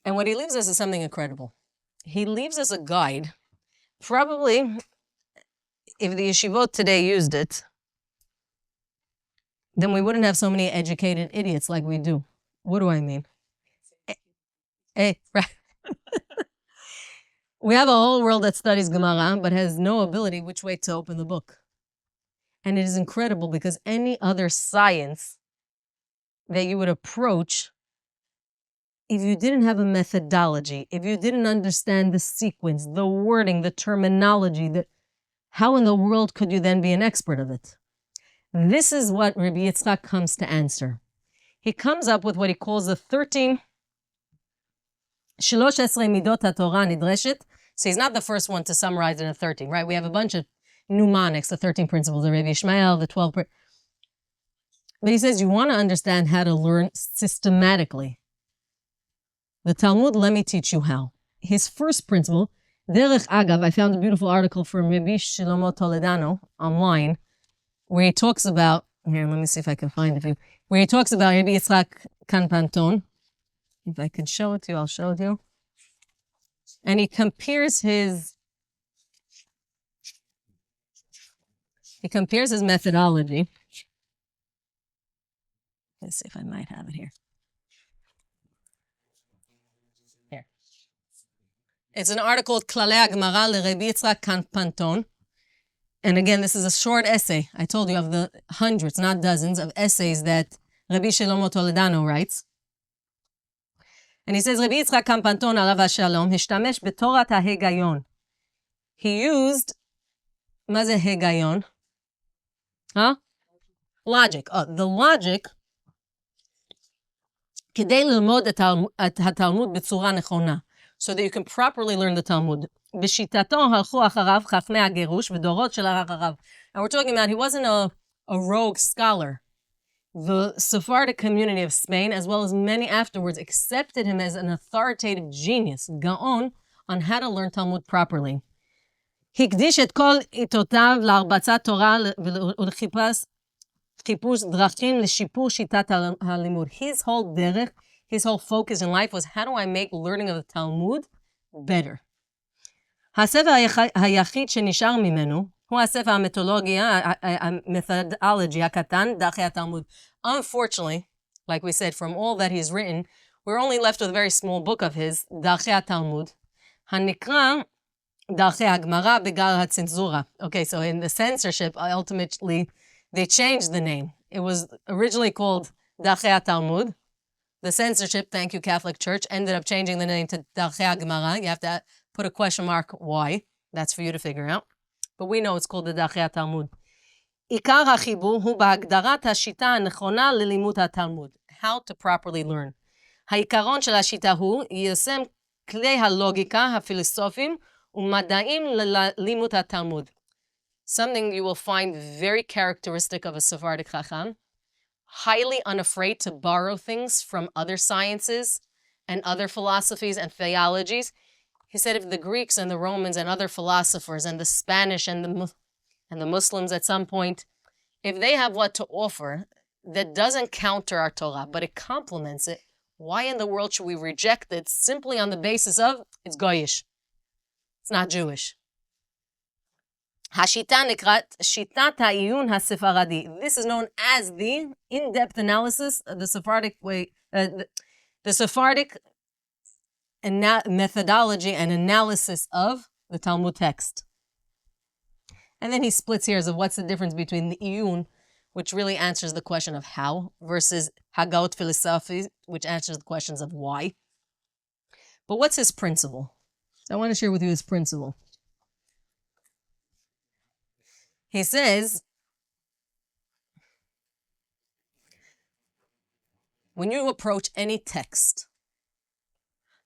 And what he leaves us is something incredible. He leaves us a guide. Probably, if the yeshivot today used it, then we wouldn't have so many educated idiots like we do. What do I mean? Right. We have a whole world that studies Gemara, but has no ability which way to open the book. And it is incredible because any other science that you would approach, if you didn't have a methodology, if you didn't understand the sequence, the wording, the terminology, how in the world could you then be an expert of it? This is what Rabbi Yitzchak comes to answer. He comes up with what he calls the 13 midot HaTorah nidreshet. So he's not the first one to summarize it in 13, right? We have a bunch of mnemonics, the 13 principles of Rabbi Ishmael, the 12. But he says you want to understand how to learn systematically the Talmud. Let me teach you how. His first principle, Derech Agav, I found a beautiful article from Rabbi Shlomo Toledano online, where he talks about, here, let me see if I can find it for you, where he talks about Rabbi Yitzchak Canpanton. If I can show it to you, I'll show it to you. And he compares his methodology. Let's see if I might have it here. Here. It's an article called Klalei HaGemara LeRabbi Yitzchak Canpanton. And again, this is a short essay. I told you of the hundreds, not dozens, of essays that Rabbi Shlomo Toledano writes. And he says, Rabbi Yitzchak Canpanton, alav shalom, hishtamesh betorat hahegayon. He used, מה זה היגיון? Logic. The logic, כדי ללמוד את התלמוד בצורה נכונה, so that you can properly learn the Talmud. בשיטתו הלכו אחריו חכמי הגירוש ודורות של אחריו. And we're talking about, he wasn't a rogue scholar. The Sephardic community of Spain, as well as many afterwards, accepted him as an authoritative genius, Gaon, on how to learn Talmud properly. הקדיש את כל עיתותיו להרבצת תורה ולחיפוש דרכים לשיפור שיטת הלימוד. His whole דרך, his whole focus in life was, how do I make learning of the Talmud better? הספר היחיד שנשאר ממנו, הוא הספר המתודולוגיה, המתודולוגיה הקטן, דרכי התלמוד. Unfortunately, like we said, from all that he's written, we're only left with a very small book of his, דרכי התלמוד, הנקרא דרכי הגמרא בגלל הצנזורה. Okay, so in the censorship, ultimately, they changed the name. It was originally called דרכי התלמוד. The censorship, thank you Catholic Church, ended up changing the name to דרכי הגמרא. You have to put a question mark, why? That's for you to figure out. But we know it's called the דרכי התלמוד. עיקר החיבור הוא בהגדרת השיטה הנכונה ללימוד התלמוד. How to properly learn. העיקרון של השיטה הוא יישם כלי הלוגיקה הפילוסופיים ומדעים ללימוד התלמוד. Something you will find very characteristic of a Sephardic Chacham, highly unafraid to borrow things from other sciences and other philosophies and theologies. He said if the Greeks and the Romans and other philosophers and the Spanish and the Muslims at some point, if they have what to offer that doesn't counter our Torah, but it complements it, why in the world should we reject it simply on the basis of it's Goyish? It's not Jewish. השיטה נקראת שיטת העיון הספרדי. This is known as the in-depth analysis of the Sephardic way, the Sephardic methodology and analysis of the Talmud text. And then he splits here as of what's the difference between the iyun, which really answers the question of how, versus hagaot philosophy, which answers the questions of why. But what's his principle? I want to share with you his principle. He says, when you approach any text,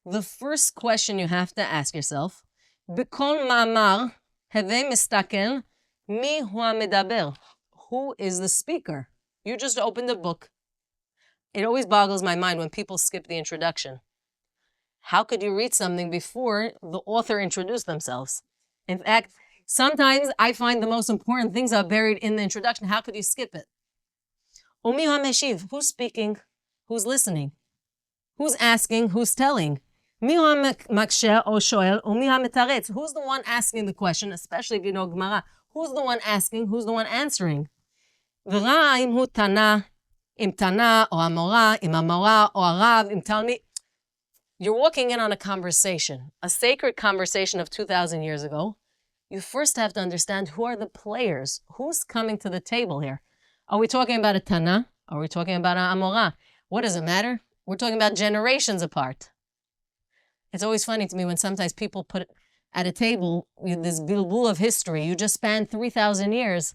the first question you have to ask yourself, בכל מאמר, הווי מסתכל, מי הוא המדבר? Who is the speaker? You just opened the book. It always boggles my mind when people skip the introduction. How could you read something before the author introduced themselves? In fact, sometimes I find the most important things are buried in the introduction. How could you skip it? Umi ha-meshiv, who's speaking? Who's listening? Who's asking? Who's telling? Mi ha-maksher o shoel, umi ha-metaretz. Who's the one asking the question, especially if you know Gemara? Who's the one asking? Who's the one answering? V'ra im hu tana, im tana, o amora, im amora, o arav, im talmi. You're walking in on a conversation, a sacred conversation of 2,000 years ago. You first have to understand who are the players. Who's coming to the table here? Are we talking about a Tana? Are we talking about an Amorah? What does it matter? We're talking about generations apart. It's always funny to me when sometimes people put at a table this bilbul of history. You just spanned 3,000 years,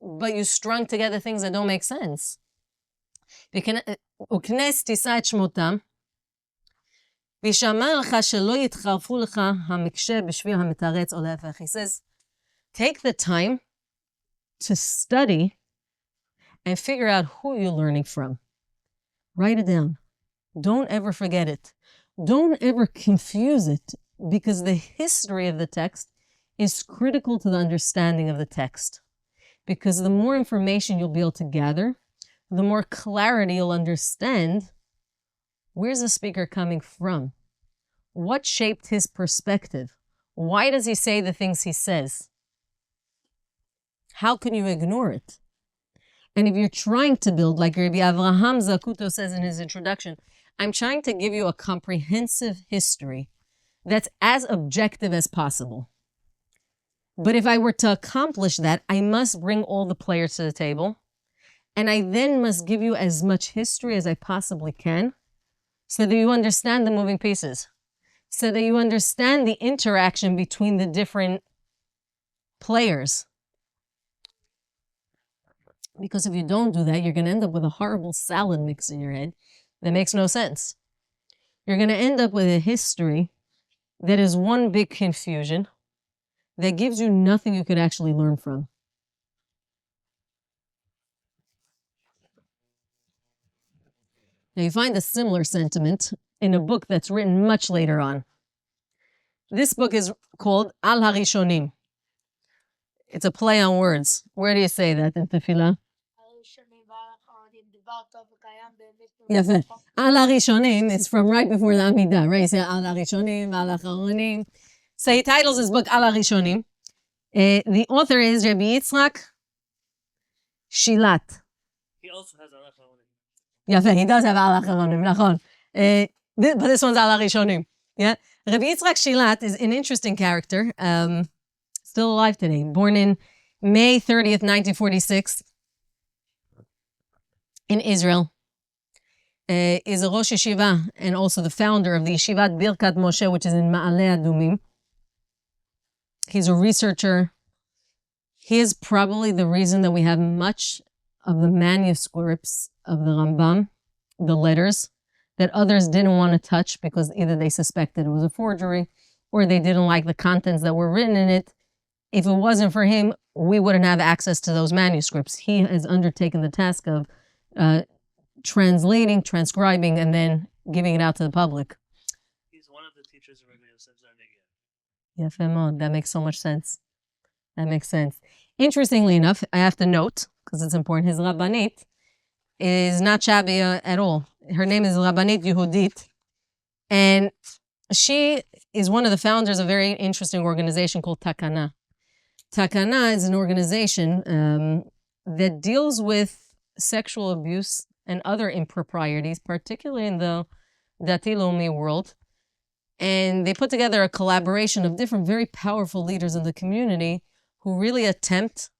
but you strung together things that don't make sense. וכנס תישא את שמותם, וישמע לך שלא יתחרפו לך המקשה בשביל המתרץ או להפך. He says, take the time to study and figure out who you're learning from. Write it down. Don't ever forget it. Don't ever confuse it, because the history of the text is critical to the understanding of the text. Because the more information you'll be able to gather, the more clarity you'll understand where's the speaker coming from? What shaped his perspective? Why does he say the things he says? How can you ignore it? And if you're trying to build, like Rabbi Avraham Zacuto says in his introduction, I'm trying to give you a comprehensive history that's as objective as possible. But if I were to accomplish that, I must bring all the players to the table. And I then must give you as much history as I possibly can so that you understand the moving pieces, so that you understand the interaction between the different players. Because if you don't do that, you're going to end up with a horrible salad mix in your head that makes no sense. You're going to end up with a history that is one big confusion that gives you nothing you could actually learn from. Now, you find a similar sentiment in a book that's written much later on. This book is called Al HaRishonim. It's a play on words. Where do you say that in Tefillah? Yafe. Al HaRishonim, it's from right before the Amidah, right? You say Al HaRishonim, Al HaCharonim. So he titles his book Al HaRishonim. The author is Rabbi Yitzchak Shilat. He also has Al HaCharonim. Yafe, he does have Al HaCharonim, nachon. But this one's Al HaRishonim. Yeah? Rabbi Yitzchak Shilat is an interesting character, still alive today, born in May 30th, 1946 in Israel. Is a Rosh Yeshiva and also the founder of the Yeshivat Birkat Moshe, which is in Ma'aleh Adumim. He's a researcher. He is probably the reason that we have much of the manuscripts of the Ramban, the letters, that others didn't want to touch because either they suspected it was a forgery or they didn't like the contents that were written in it. If it wasn't for him, we wouldn't have access to those manuscripts. He has undertaken the task of translating, transcribing, and then giving it out to the public. He's one of the teachers of Rabbi Yosef Zarnegia. Yefé mod. That makes so much sense. That makes sense. Interestingly enough, I have to note, because it's important, his Rabbanit is not shabby at all. Her name is Rabbanit Yehudit, and she is one of the founders of a very interesting organization called Takana. Takana is an organization that deals with sexual abuse and other improprieties, particularly in the Dati Lomi world. And they put together a collaboration of different very powerful leaders in the community who really attempt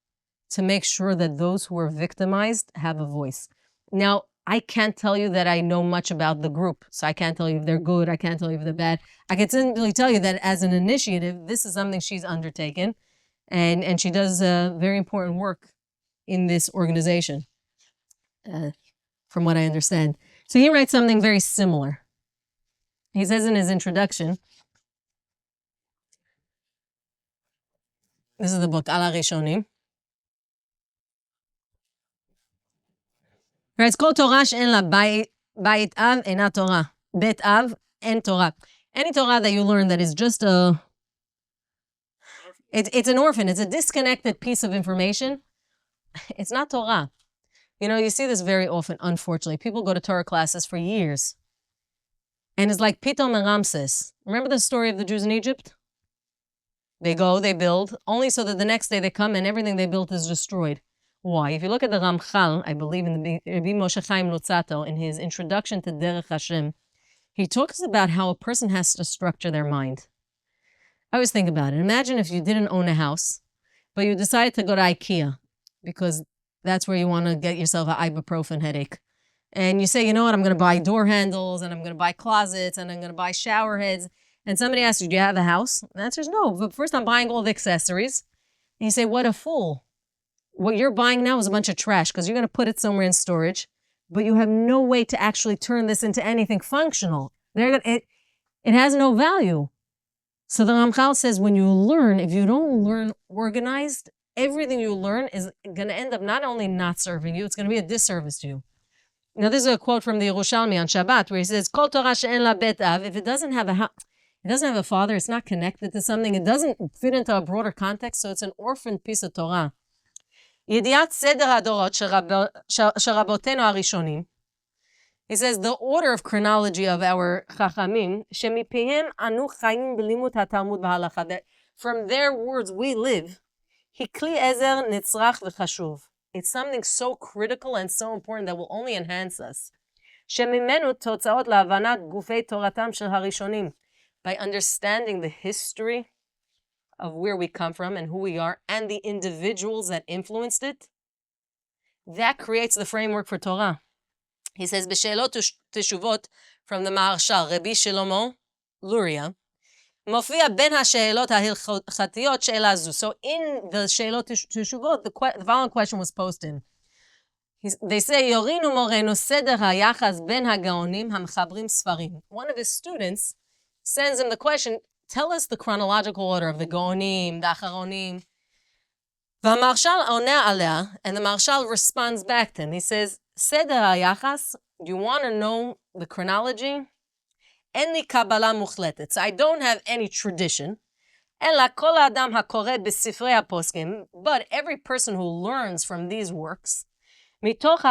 to make sure that those who are victimized have a voice. Now, I can't tell you that I know much about the group, so I can't tell you if they're good, I can't tell you if they're bad. I can simply tell you that as an initiative, this is something she's undertaken, and she does very important work in this organization, from what I understand. So he writes something very similar. He says in his introduction, this is the book, Al HaRishonim. It's called Torah she'en la Bait Av ena Torah. Bet Av en Torah. Any Torah that you learn that is just it's an orphan, it's a disconnected piece of information, it's not Torah. You know, you see this very often, unfortunately. People go to Torah classes for years. And it's like Pitom and Ramses. Remember the story of the Jews in Egypt? They go, they build, only so that the next day they come and everything they built is destroyed. Why? If you look at the Ramchal, I believe in the Rabbi Moshe in his introduction to Derech Hashem, he talks about how a person has to structure their mind. I always think about it. Imagine if you didn't own a house, but you decided to go to IKEA because that's where you want to get yourself an ibuprofen headache. And you say, you know what, I'm going to buy door handles, and I'm going to buy closets, and I'm going to buy shower heads. And somebody asks you, do you have a house? And the answer is no, but first I'm buying all the accessories. And you say, what a fool. What you're buying now is a bunch of trash because you're going to put it somewhere in storage, but you have no way to actually turn this into anything functional. It has no value. So the Ramchal says when you learn, if you don't learn organized, everything you learn is going to end up not only not serving you, it's going to be a disservice to you. Now, this is a quote from the Yerushalmi on Shabbat where he says, Kol Torah she'en la bet av, if it doesn't have a father, it's not connected to something, it doesn't fit into a broader context, so it's an orphaned piece of Torah. ידיעת סדר הדורות של רבותינו הראשונים. He says, the order of chronology of our Ḥachamim, שמפיהם אנו חיים בלימוד התלמוד וההלכה, that from their words we live, היא כלי עזר נצרך וחשוב. It's something so critical and so important that will only enhance us. שממנו תוצאות להבנת גופי תורתם של הראשונים. By understanding the history of where we come from and who we are and the individuals that influenced it, that creates the framework for Torah. He says, B'Sheilot Teshuvot from the Maharshal, Rabbi Shlomo Luria, Mofia ben ha-she'elot ha-hilchatiyot she'ela zu. So in the Sheilot Teshuvot, the following question was posted. They say, Yorinu morenu seder hayachas ben ha-gaonim ha-mechabrim sfarim. One of his students sends him the question, tell us the chronological order of the Gaonim, the Acharonim. V'hamarshal oneh alea, and the Marshal responds back to him. He says, Seder hayachas, you want to know the chronology? Enli kabbalah muchletet. So I don't have any tradition. Ela kol adam hakoreh besifrei haposkim, but every person who learns from these works, מתוך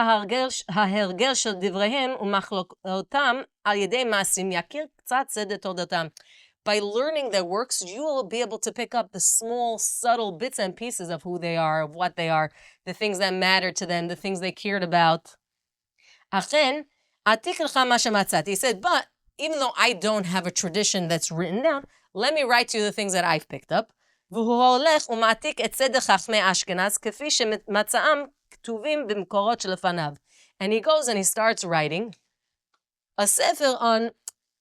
ההרגל של דבריהם ומחלוקתם על ידי מעשים יכיר קצת צדק תורתם. By learning their works, you will be able to pick up the small, subtle bits and pieces of who they are, of what they are, the things that matter to them, the things they cared about. אכן, עתיק לך מה שמצאתי. He said, but even though I don't have a tradition that's written down, let me write to you the things that I've picked up. והוא הולך ומעתיק את צדק חכמי אשכנז, כפי שמצאם כתובים במקורות שלפניו. And he goes and he starts writing a sefer on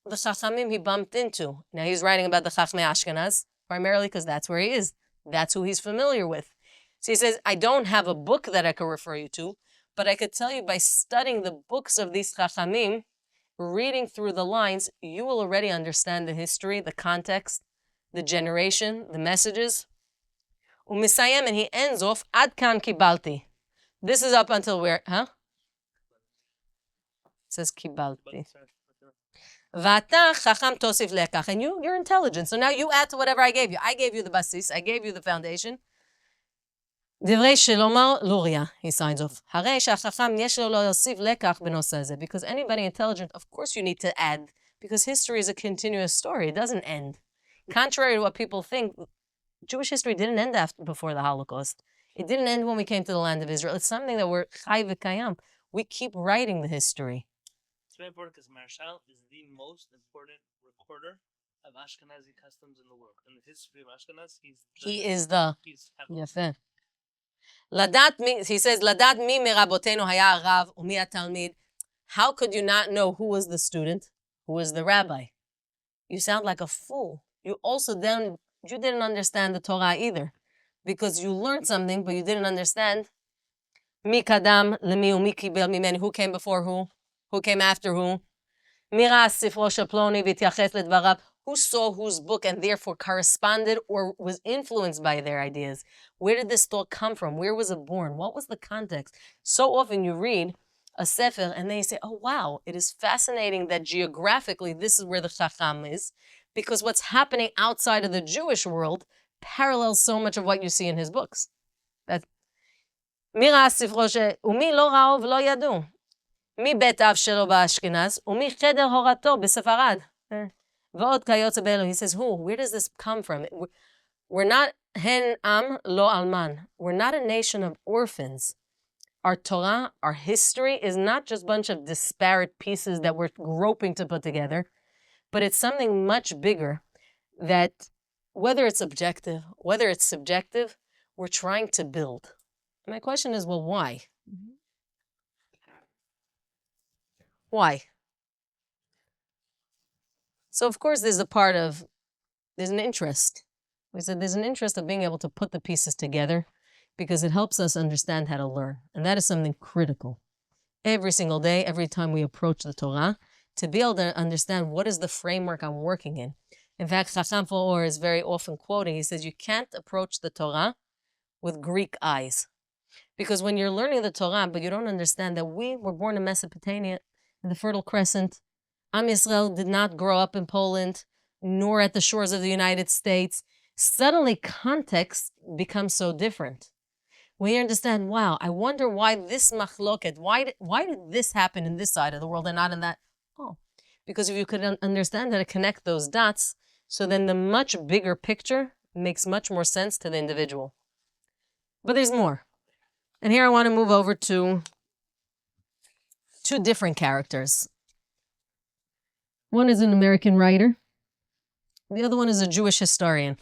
the Ḥachamim he bumped into. Now he's writing about the Chachmei Ashkenaz, primarily because that's where he is. That's who he's familiar with. So he says, I don't have a book that I could refer you to, but I could tell you by studying the books of these Chachamim, reading through the lines, you will already understand the history, the context, the generation, the messages. Umisayem, and he ends off, Ad kan kibalti. This is up until where, It says kibalti. Vata chacham tosif lekach, and you're intelligent. So now you add to whatever I gave you. I gave you the basis. I gave you the foundation. Devorah Shlomo Luria, he signs off. Harei shachacham yesh lo yosif lekach b'noseh hazeh. Because anybody intelligent, of course you need to add, because history is a continuous story. It doesn't end. Contrary to what people think, Jewish history didn't end before the Holocaust. It didn't end when we came to the land of Israel. It's something that we're chai v'kayam. We keep writing the history. It's very important because Marshal is the most important recorder of Ashkenazi customs in the world. In the history of Ashkenaz, he's Yafeh. Ladat mi, he says, Ladat mi merabotenu haya rav umi hatalmid. How could you not know who was the student, who was the rabbi? You sound like a fool. You didn't understand the Torah either, because you learned something, but you didn't understand. Mi kadam lemi umi kibel mimeni. Who came before who? Who came after who? Mira sifro shel ploni v'tiaches ledvarav. Who saw whose book and therefore corresponded or was influenced by their ideas? Where did this thought come from? Where was it born? What was the context? So often you read a sefer and then you say, oh wow, it is fascinating that geographically this is where the Chacham is, because what's happening outside of the Jewish world parallels so much of what you see in his books. Mira sifro shel umi lo ra'o v'lo yadu. Mi bet av shelo ba'Ashkenaz, umi cheder horato b'Sefarad. He says, who? Where does this come from? We're not hen am lo alman. We're not a nation of orphans. Our Torah, our history is not just a bunch of disparate pieces that we're groping to put together, but it's something much bigger that whether it's objective, whether it's subjective, we're trying to build. My question is, well, why? Why? So, of course, there's an interest. We said there's an interest of being able to put the pieces together because it helps us understand how to learn. And that is something critical. Every single day, every time we approach the Torah, to be able to understand what is the framework I'm working in. In fact, Chacham Fo'or is very often quoting. He says, you can't approach the Torah with Greek eyes. Because when you're learning the Torah, but you don't understand that we were born in Mesopotamia, in the Fertile Crescent, Am Yisrael did not grow up in Poland, nor at the shores of the United States. Suddenly, context becomes so different. When you understand, wow, I wonder why this machloket, why did this happen in this side of the world and not in that? Oh, because if you could understand how to connect those dots, so then the much bigger picture makes much more sense to the individual. But there's more. And here I want to move over to two different characters. One is an American writer. The other one is a Jewish historian.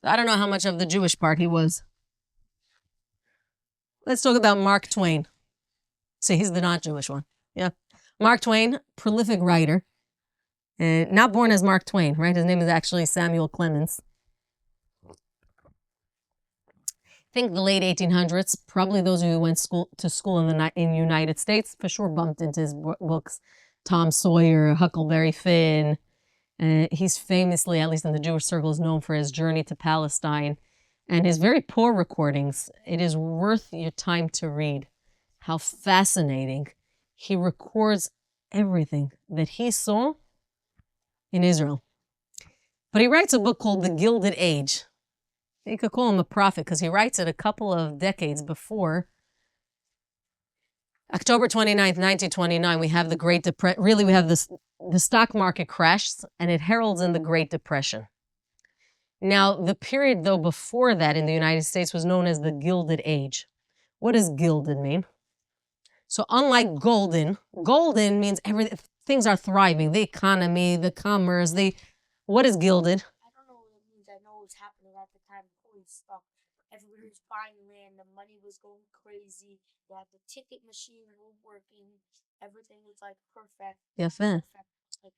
I don't know how much of the Jewish part he was. Let's talk about Mark Twain. See, he's the not Jewish one. Yeah. Mark Twain, prolific writer. Not born as Mark Twain, right? His name is actually Samuel Clemens. I think the late 1800s, probably those who went to school in the United States for sure bumped into his books. Tom Sawyer, Huckleberry Finn. He's famously, at least in the Jewish circles, known for his journey to Palestine and his very poor recordings. It is worth your time to read. How fascinating. He records everything that he saw in Israel. But he writes a book called The Gilded Age. You could call him a prophet because he writes it a couple of decades before October 29th, 1929. We have the Great Depression. Really, we have the stock market crash, and it heralds in the Great Depression. Now, the period, though, before that in the United States was known as the Gilded Age. What does gilded mean? So unlike golden means things are thriving. The economy, the commerce, what is gilded? I don't know what it means. I know what's happening at the time. Holy stuff. Everybody was buying land. The money was going crazy. They had the ticket machines were working. Everything was like perfect. Yeah, fair. Like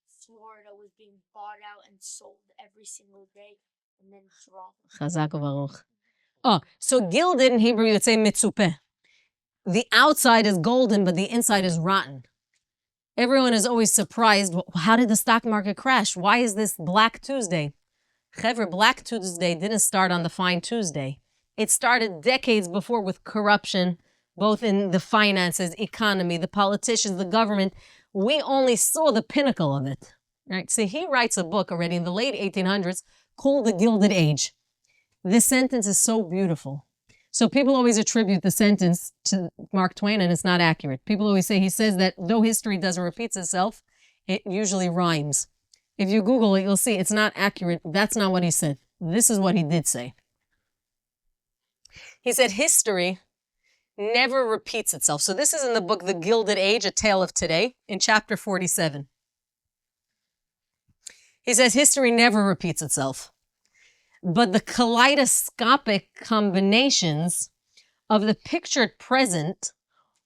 Florida was being bought out and sold every single day and then dropped. Chazak u'baruch. Oh, so gilded in Hebrew you would say mitzupeh. The outside is golden, but the inside is rotten. Everyone is always surprised. How did the stock market crash? Why is this Black Tuesday? Chevra, Black Tuesday didn't start on the Fine Tuesday. It started decades before with corruption, both in the finances, economy, the politicians, the government. We only saw the pinnacle of it. Right? So he writes a book already in the late 1800s called The Gilded Age. This sentence is so beautiful. So people always attribute the sentence to Mark Twain, and it's not accurate. People always say he says that though history doesn't repeat itself, it usually rhymes. If you Google it, you'll see it's not accurate. That's not what he said. This is what he did say. He said history never repeats itself. So this is in the book The Gilded Age, A Tale of Today, in chapter 47. He says history never repeats itself. But the kaleidoscopic combinations of the pictured present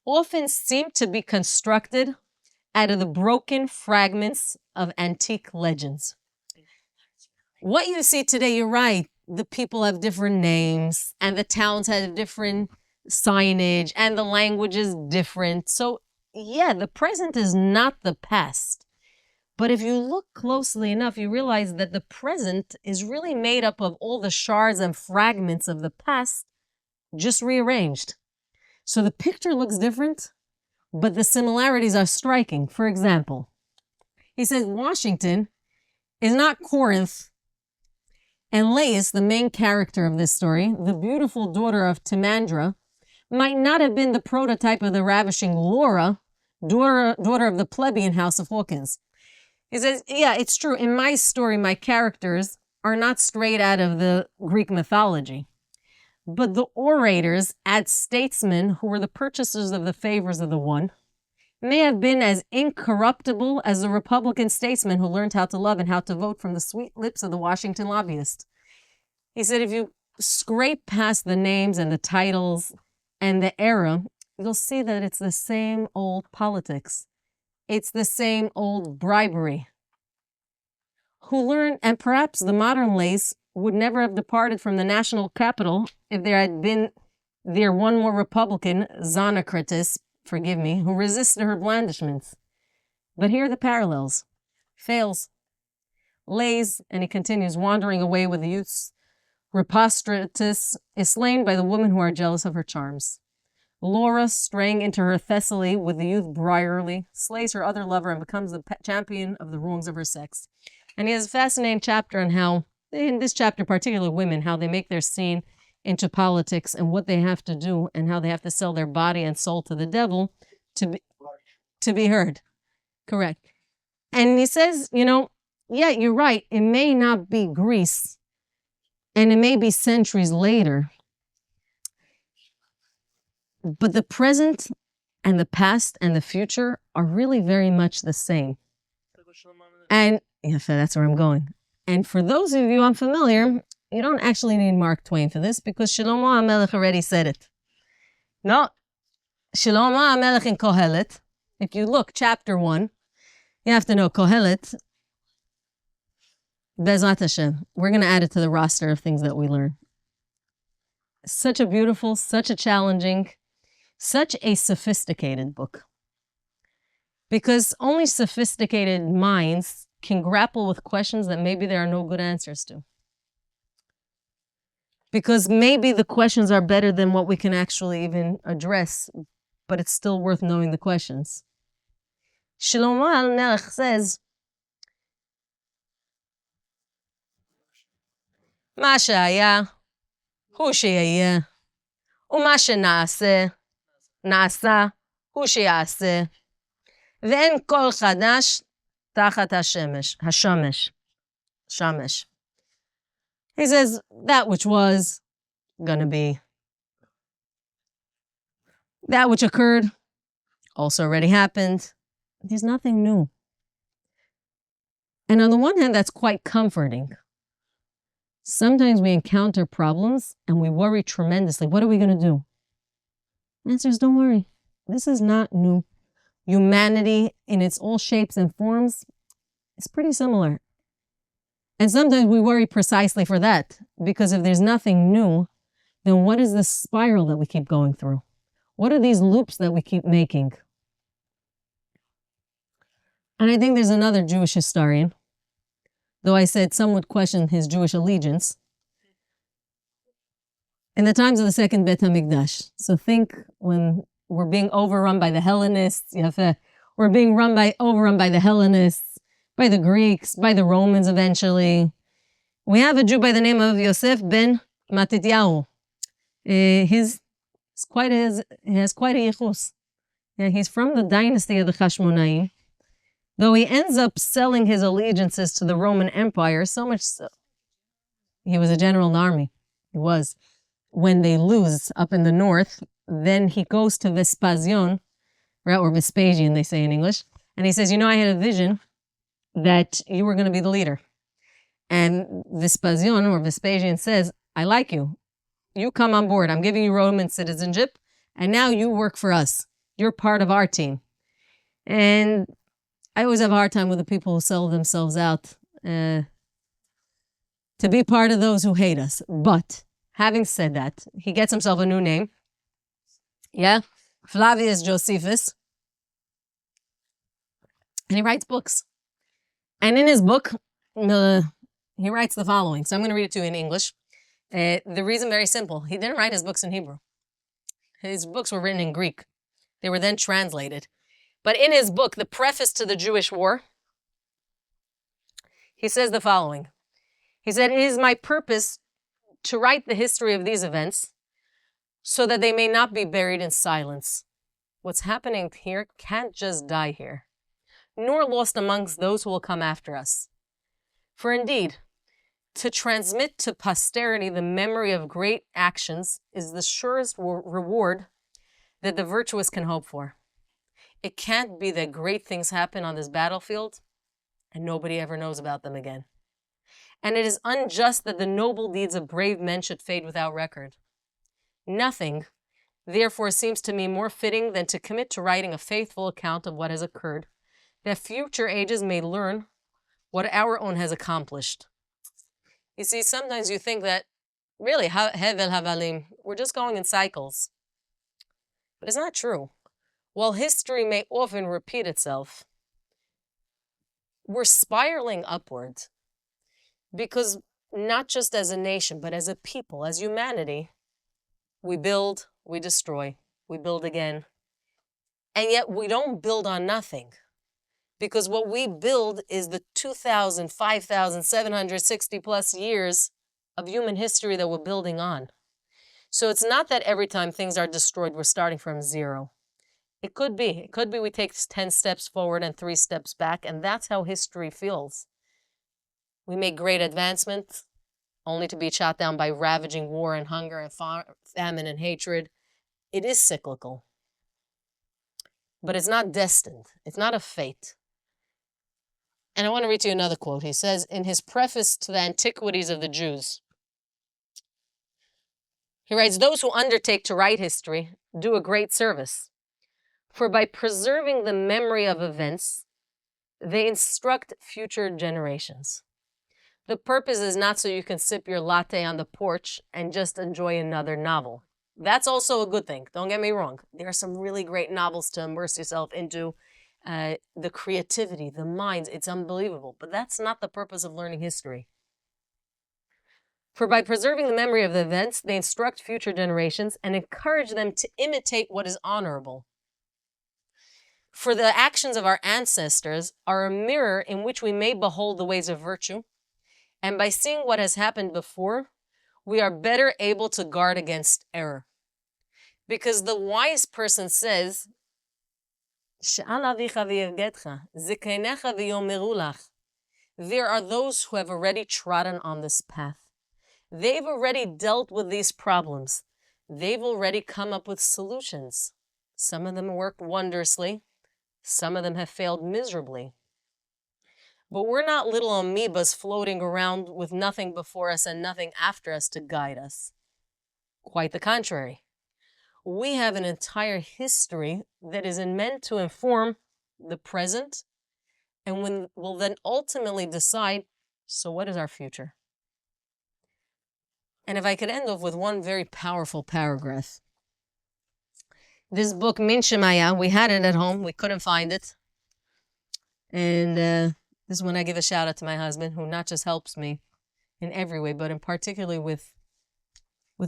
often seem to be constructed out of the broken fragments of antique legends. What you see today, you're right, the people have different names, and the towns have different signage, and the language is different. So, yeah, the present is not the past. But if you look closely enough, you realize that the present is really made up of all the shards and fragments of the past just rearranged. So the picture looks different, but the similarities are striking. For example, he says Washington is not Corinth, and Lais, the main character of this story, the beautiful daughter of Timandra, might not have been the prototype of the ravishing Laura, daughter of the plebeian house of Hawkins. He says, yeah, it's true. In my story, my characters are not straight out of the Greek mythology. But the orators, as statesmen who were the purchasers of the favors of the one, may have been as incorruptible as the Republican statesmen who learned how to love and how to vote from the sweet lips of the Washington lobbyist. He said, if you scrape past the names and the titles and the era, you'll see that it's the same old politics. It's the same old bribery. Who learned, and perhaps the modern Lais would never have departed from the national capital if there had been there one more Republican, Xenocrates, forgive me, who resisted her blandishments. But here are the parallels. Fails. Lays, and he continues, wandering away with the youths. Repostratus is slain by the women who are jealous of her charms. Laura, straying into her Thessaly with the youth Brierly, slays her other lover and becomes the champion of the wrongs of her sex. And he has a fascinating chapter on how, in this chapter, particularly women, how they make their scene into politics and what they have to do and how they have to sell their body and soul to the devil to be heard. Correct. And he says, yeah, you're right. It may not be Greece and it may be centuries later, but the present and the past and the future are really very much the same. And yeah, that's where I'm going. And for those of you unfamiliar, you don't actually need Mark Twain for this because Shlomo HaMelech already said it. No, Shlomo HaMelech in Kohelet, if you look, chapter 1, you have to know Kohelet, Bezrat Hashem. We're going to add it to the roster of things that we learn. Such a beautiful, such a challenging, such a sophisticated book. Because only sophisticated minds can grapple with questions that maybe there are no good answers to. Because maybe the questions are better than what we can actually even address, but it's still worth knowing the questions. Shlomo HaMelech says, מה שהיה, הוא שיהיה, ומה שנעשה, נעשה, הוא שיעשה, ואין כל חדש תחת השמש. He says, that which was gonna be, that which occurred also already happened. There's nothing new. And on the one hand, that's quite comforting. Sometimes we encounter problems and we worry tremendously. What are we going to do? The answer is, don't worry. This is not new. Humanity in its all shapes and forms is pretty similar. And sometimes we worry precisely for that, because if there's nothing new, then what is this spiral that we keep going through? What are these loops that we keep making? And I think there's another Jewish historian, though I said some would question his Jewish allegiance, in the times of the second Bet HaMikdash. So think when we're being overrun by the Hellenists, we're being overrun by the Hellenists, by the Greeks, by the Romans eventually. We have a Jew by the name of Yosef ben Matityahu. He has quite a yichus. He's from the dynasty of the Hashmonaim. Though he ends up selling his allegiances to the Roman Empire, so much so. He was a general in the army. He was. When they lose up in the north, then he goes to Vespasian, right, or Vespasian, they say in English, and he says, I had a vision that you were going to be the leader. And Vespasian says, I like you. You come on board. I'm giving you Roman citizenship, and now you work for us. You're part of our team. And I always have a hard time with the people who sell themselves out to be part of those who hate us. But having said that, he gets himself a new name. Yeah, Flavius Josephus. And he writes books. And in his book, he writes the following. So I'm going to read it to you in English. The reason, very simple. He didn't write his books in Hebrew. His books were written in Greek. They were then translated. But in his book, The Preface to the Jewish War, he says the following. He said, it is my purpose to write the history of these events so that they may not be buried in silence. What's happening here can't just die here, nor lost amongst those who will come after us. For indeed, to transmit to posterity the memory of great actions is the surest reward that the virtuous can hope for. It can't be that great things happen on this battlefield and nobody ever knows about them again. And it is unjust that the noble deeds of brave men should fade without record. Nothing, therefore, seems to me more fitting than to commit to writing a faithful account of what has occurred, that future ages may learn what our own has accomplished. You see, sometimes you think that, really, hevel havalim, we're just going in cycles. But it's not true. While history may often repeat itself, we're spiraling upwards. Because not just as a nation, but as a people, as humanity, we build, we destroy, we build again. And yet we don't build on nothing. Because what we build is the 2,000, 5,760 plus years of human history that we're building on. So it's not that every time things are destroyed, we're starting from zero. It could be. It could be we take 10 steps forward and 3 steps back, and that's how history feels. We make great advancements, only to be shot down by ravaging war and hunger and famine and hatred. It is cyclical. But it's not destined. It's not a fate. And I want to read to you another quote. He says, in his preface to the Antiquities of the Jews, He writes, those who undertake to write history do a great service. For by preserving the memory of events, they instruct future generations. The purpose is not so you can sip your latte on the porch and just enjoy another novel. That's also a good thing. Don't get me wrong. There are some really great novels to immerse yourself into. The creativity, the minds, it's unbelievable. But that's not the purpose of learning history. For by preserving the memory of the events, they instruct future generations and encourage them to imitate what is honorable. For the actions of our ancestors are a mirror in which we may behold the ways of virtue, and by seeing what has happened before, we are better able to guard against error. Because the wise person says, there are those who have already trodden on this path. They've already dealt with these problems. They've already come up with solutions. Some of them worked wondrously. Some of them have failed miserably. But we're not little amoebas floating around with nothing before us and nothing after us to guide us. Quite the contrary. We have an entire history that is meant to inform the present and will then ultimately decide, so what is our future? And if I could end off with one very powerful paragraph. This book, Min Shemaya, we had it at home. We couldn't find it. And this is when I give a shout out to my husband, who not just helps me in every way, but in particularly with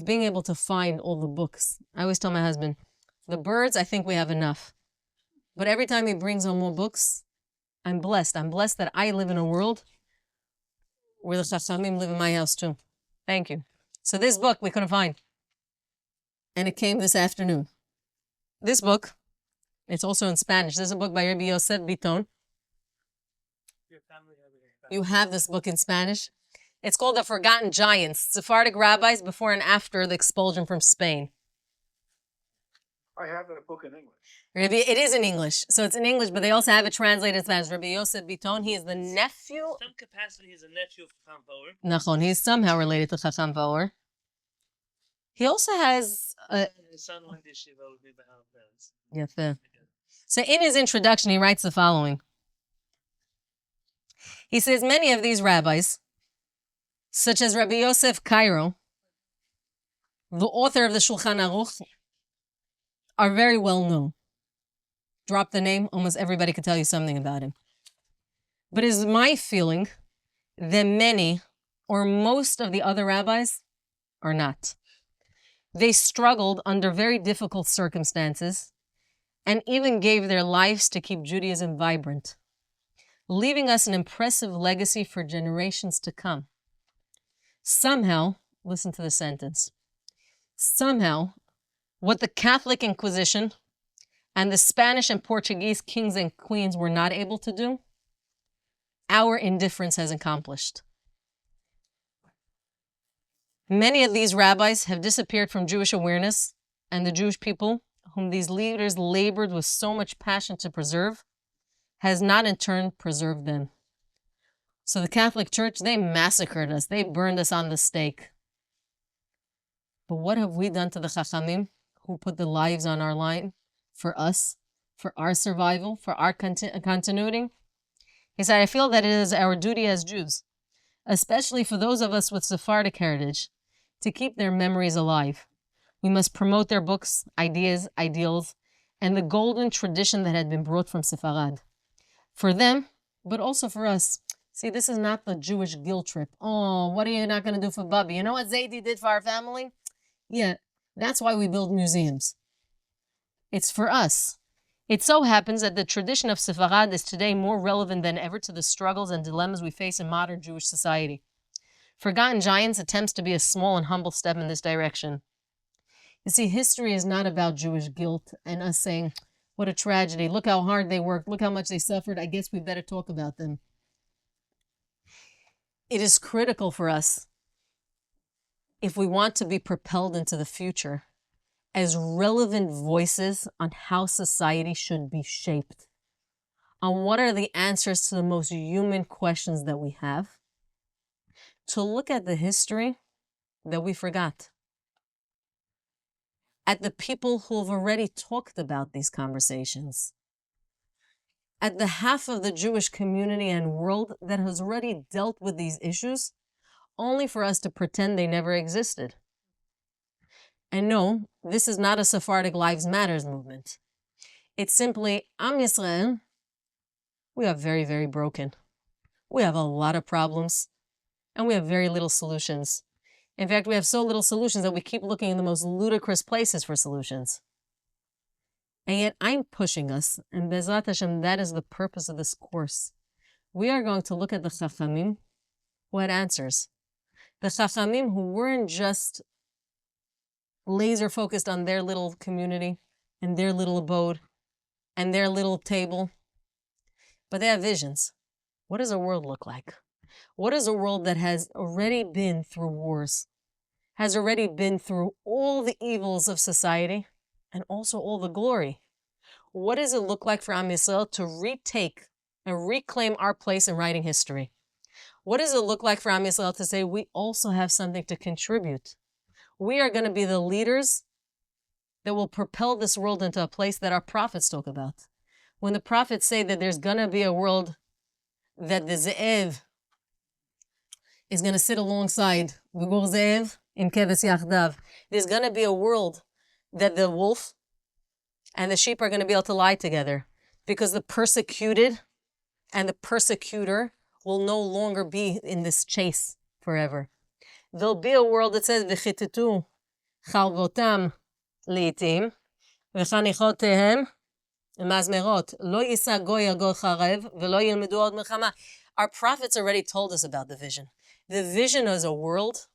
being able to find all the books. I always tell my husband, the birds, I think we have enough. But every time he brings home more books, I'm blessed. I'm blessed that I live in a world where the Ḥachamim live in my house too. Thank you. So this book we couldn't find. And it came this afternoon. This book, it's also in Spanish. This is a book by Rabbi Yosef Biton. You have this book in Spanish. It's called The Forgotten Giants, Sephardic Rabbis Before and After the Expulsion from Spain. I have that book in English. It is in English. So it's in English, but they also have it translated in Spanish. Rabbi Yosef Biton, he is the nephew. In some capacity, he's a nephew of Chacham V'or. Nachon, he's somehow related to Chacham V'or. He also has... His son went to yeshiva with me by our parents. Yeah. So in his introduction, he writes the following. He says, many of these rabbis, such as Rabbi Yosef Cairo, the author of the Shulchan Aruch, are very well known. Drop the name, almost everybody could tell you something about him. But it is my feeling that many or most of the other rabbis are not. They struggled under very difficult circumstances and even gave their lives to keep Judaism vibrant, leaving us an impressive legacy for generations to come. Somehow, listen to the sentence, somehow, what the Catholic Inquisition and the Spanish and Portuguese kings and queens were not able to do, our indifference has accomplished. Many of these rabbis have disappeared from Jewish awareness, and the Jewish people, whom these leaders labored with so much passion to preserve, has not in turn preserved them. So the Catholic Church, they massacred us. They burned us on the stake. But what have we done to the Ḥachamim, who put the lives on our line for us, for our survival, for our continuity? He said, I feel that it is our duty as Jews, especially for those of us with Sephardic heritage, to keep their memories alive. We must promote their books, ideas, ideals, and the golden tradition that had been brought from Sepharad. For them, but also for us. See, this is not the Jewish guilt trip. Oh, what are you not going to do for Bubby? You know what Zaidi did for our family? Yeah, that's why we build museums. It's for us. It so happens that the tradition of Sepharad is today more relevant than ever to the struggles and dilemmas we face in modern Jewish society. Forgotten Giants attempts to be a small and humble step in this direction. You see, history is not about Jewish guilt and us saying, what a tragedy. Look how hard they worked. Look how much they suffered. I guess we better talk about them. It is critical for us, if we want to be propelled into the future, as relevant voices on how society should be shaped, on what are the answers to the most human questions that we have, to look at the history that we forgot. at the people who have already talked about these conversations, at the half of the Jewish community and world that has already dealt with these issues, only for us to pretend they never existed. And no, this is not a Sephardic Lives Matters movement. It's simply, Am Yisrael, we are very, very broken. We have a lot of problems, and we have very little solutions. In fact, we have so little solutions that we keep looking in the most ludicrous places for solutions. And yet I'm pushing us, and Bezrat Hashem, that is the purpose of this course. We are going to look at the Ḥachamim who had answers. The Ḥachamim who weren't just laser focused on their little community and their little abode and their little table, but they have visions. What does a world look like? What is a world that has already been through wars, has already been through all the evils of society and also all the glory? What does it look like for Am Yisrael to retake and reclaim our place in writing history? What does it look like for Am Yisrael to say we also have something to contribute? We are going to be the leaders that will propel this world into a place that our prophets talk about. When the prophets say that there's going to be a world that the Ze'ev is going to sit alongside V'gur Ze'ev im Keves Yachdav. There's going to be a world that the wolf and the sheep are going to be able to lie together because the persecuted and the persecutor will no longer be in this chase forever. There'll be a world that says V'chitetu chalvotam liitim v'chanichotehem mazmerot lo yisa goy al goy charev v'lo yilmedu od milchama. Our prophets already told us about the vision. The vision is a world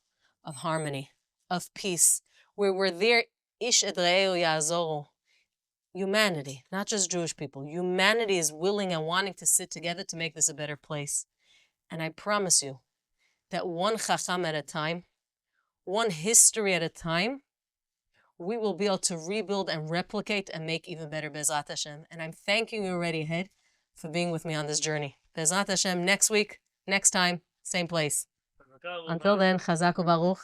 of harmony, of peace, where we're there, ish et re'eu ya'azoru. Humanity, not just Jewish people. Humanity is willing and wanting to sit together to make this a better place. And I promise you that one chacham at a time, one history at a time, we will be able to rebuild and replicate and make even better, Bezrat Hashem. And I'm thanking you already ahead for being with me on this journey. Bezrat Hashem, next week, next time, same place. Until then, Chazak u'Baruch.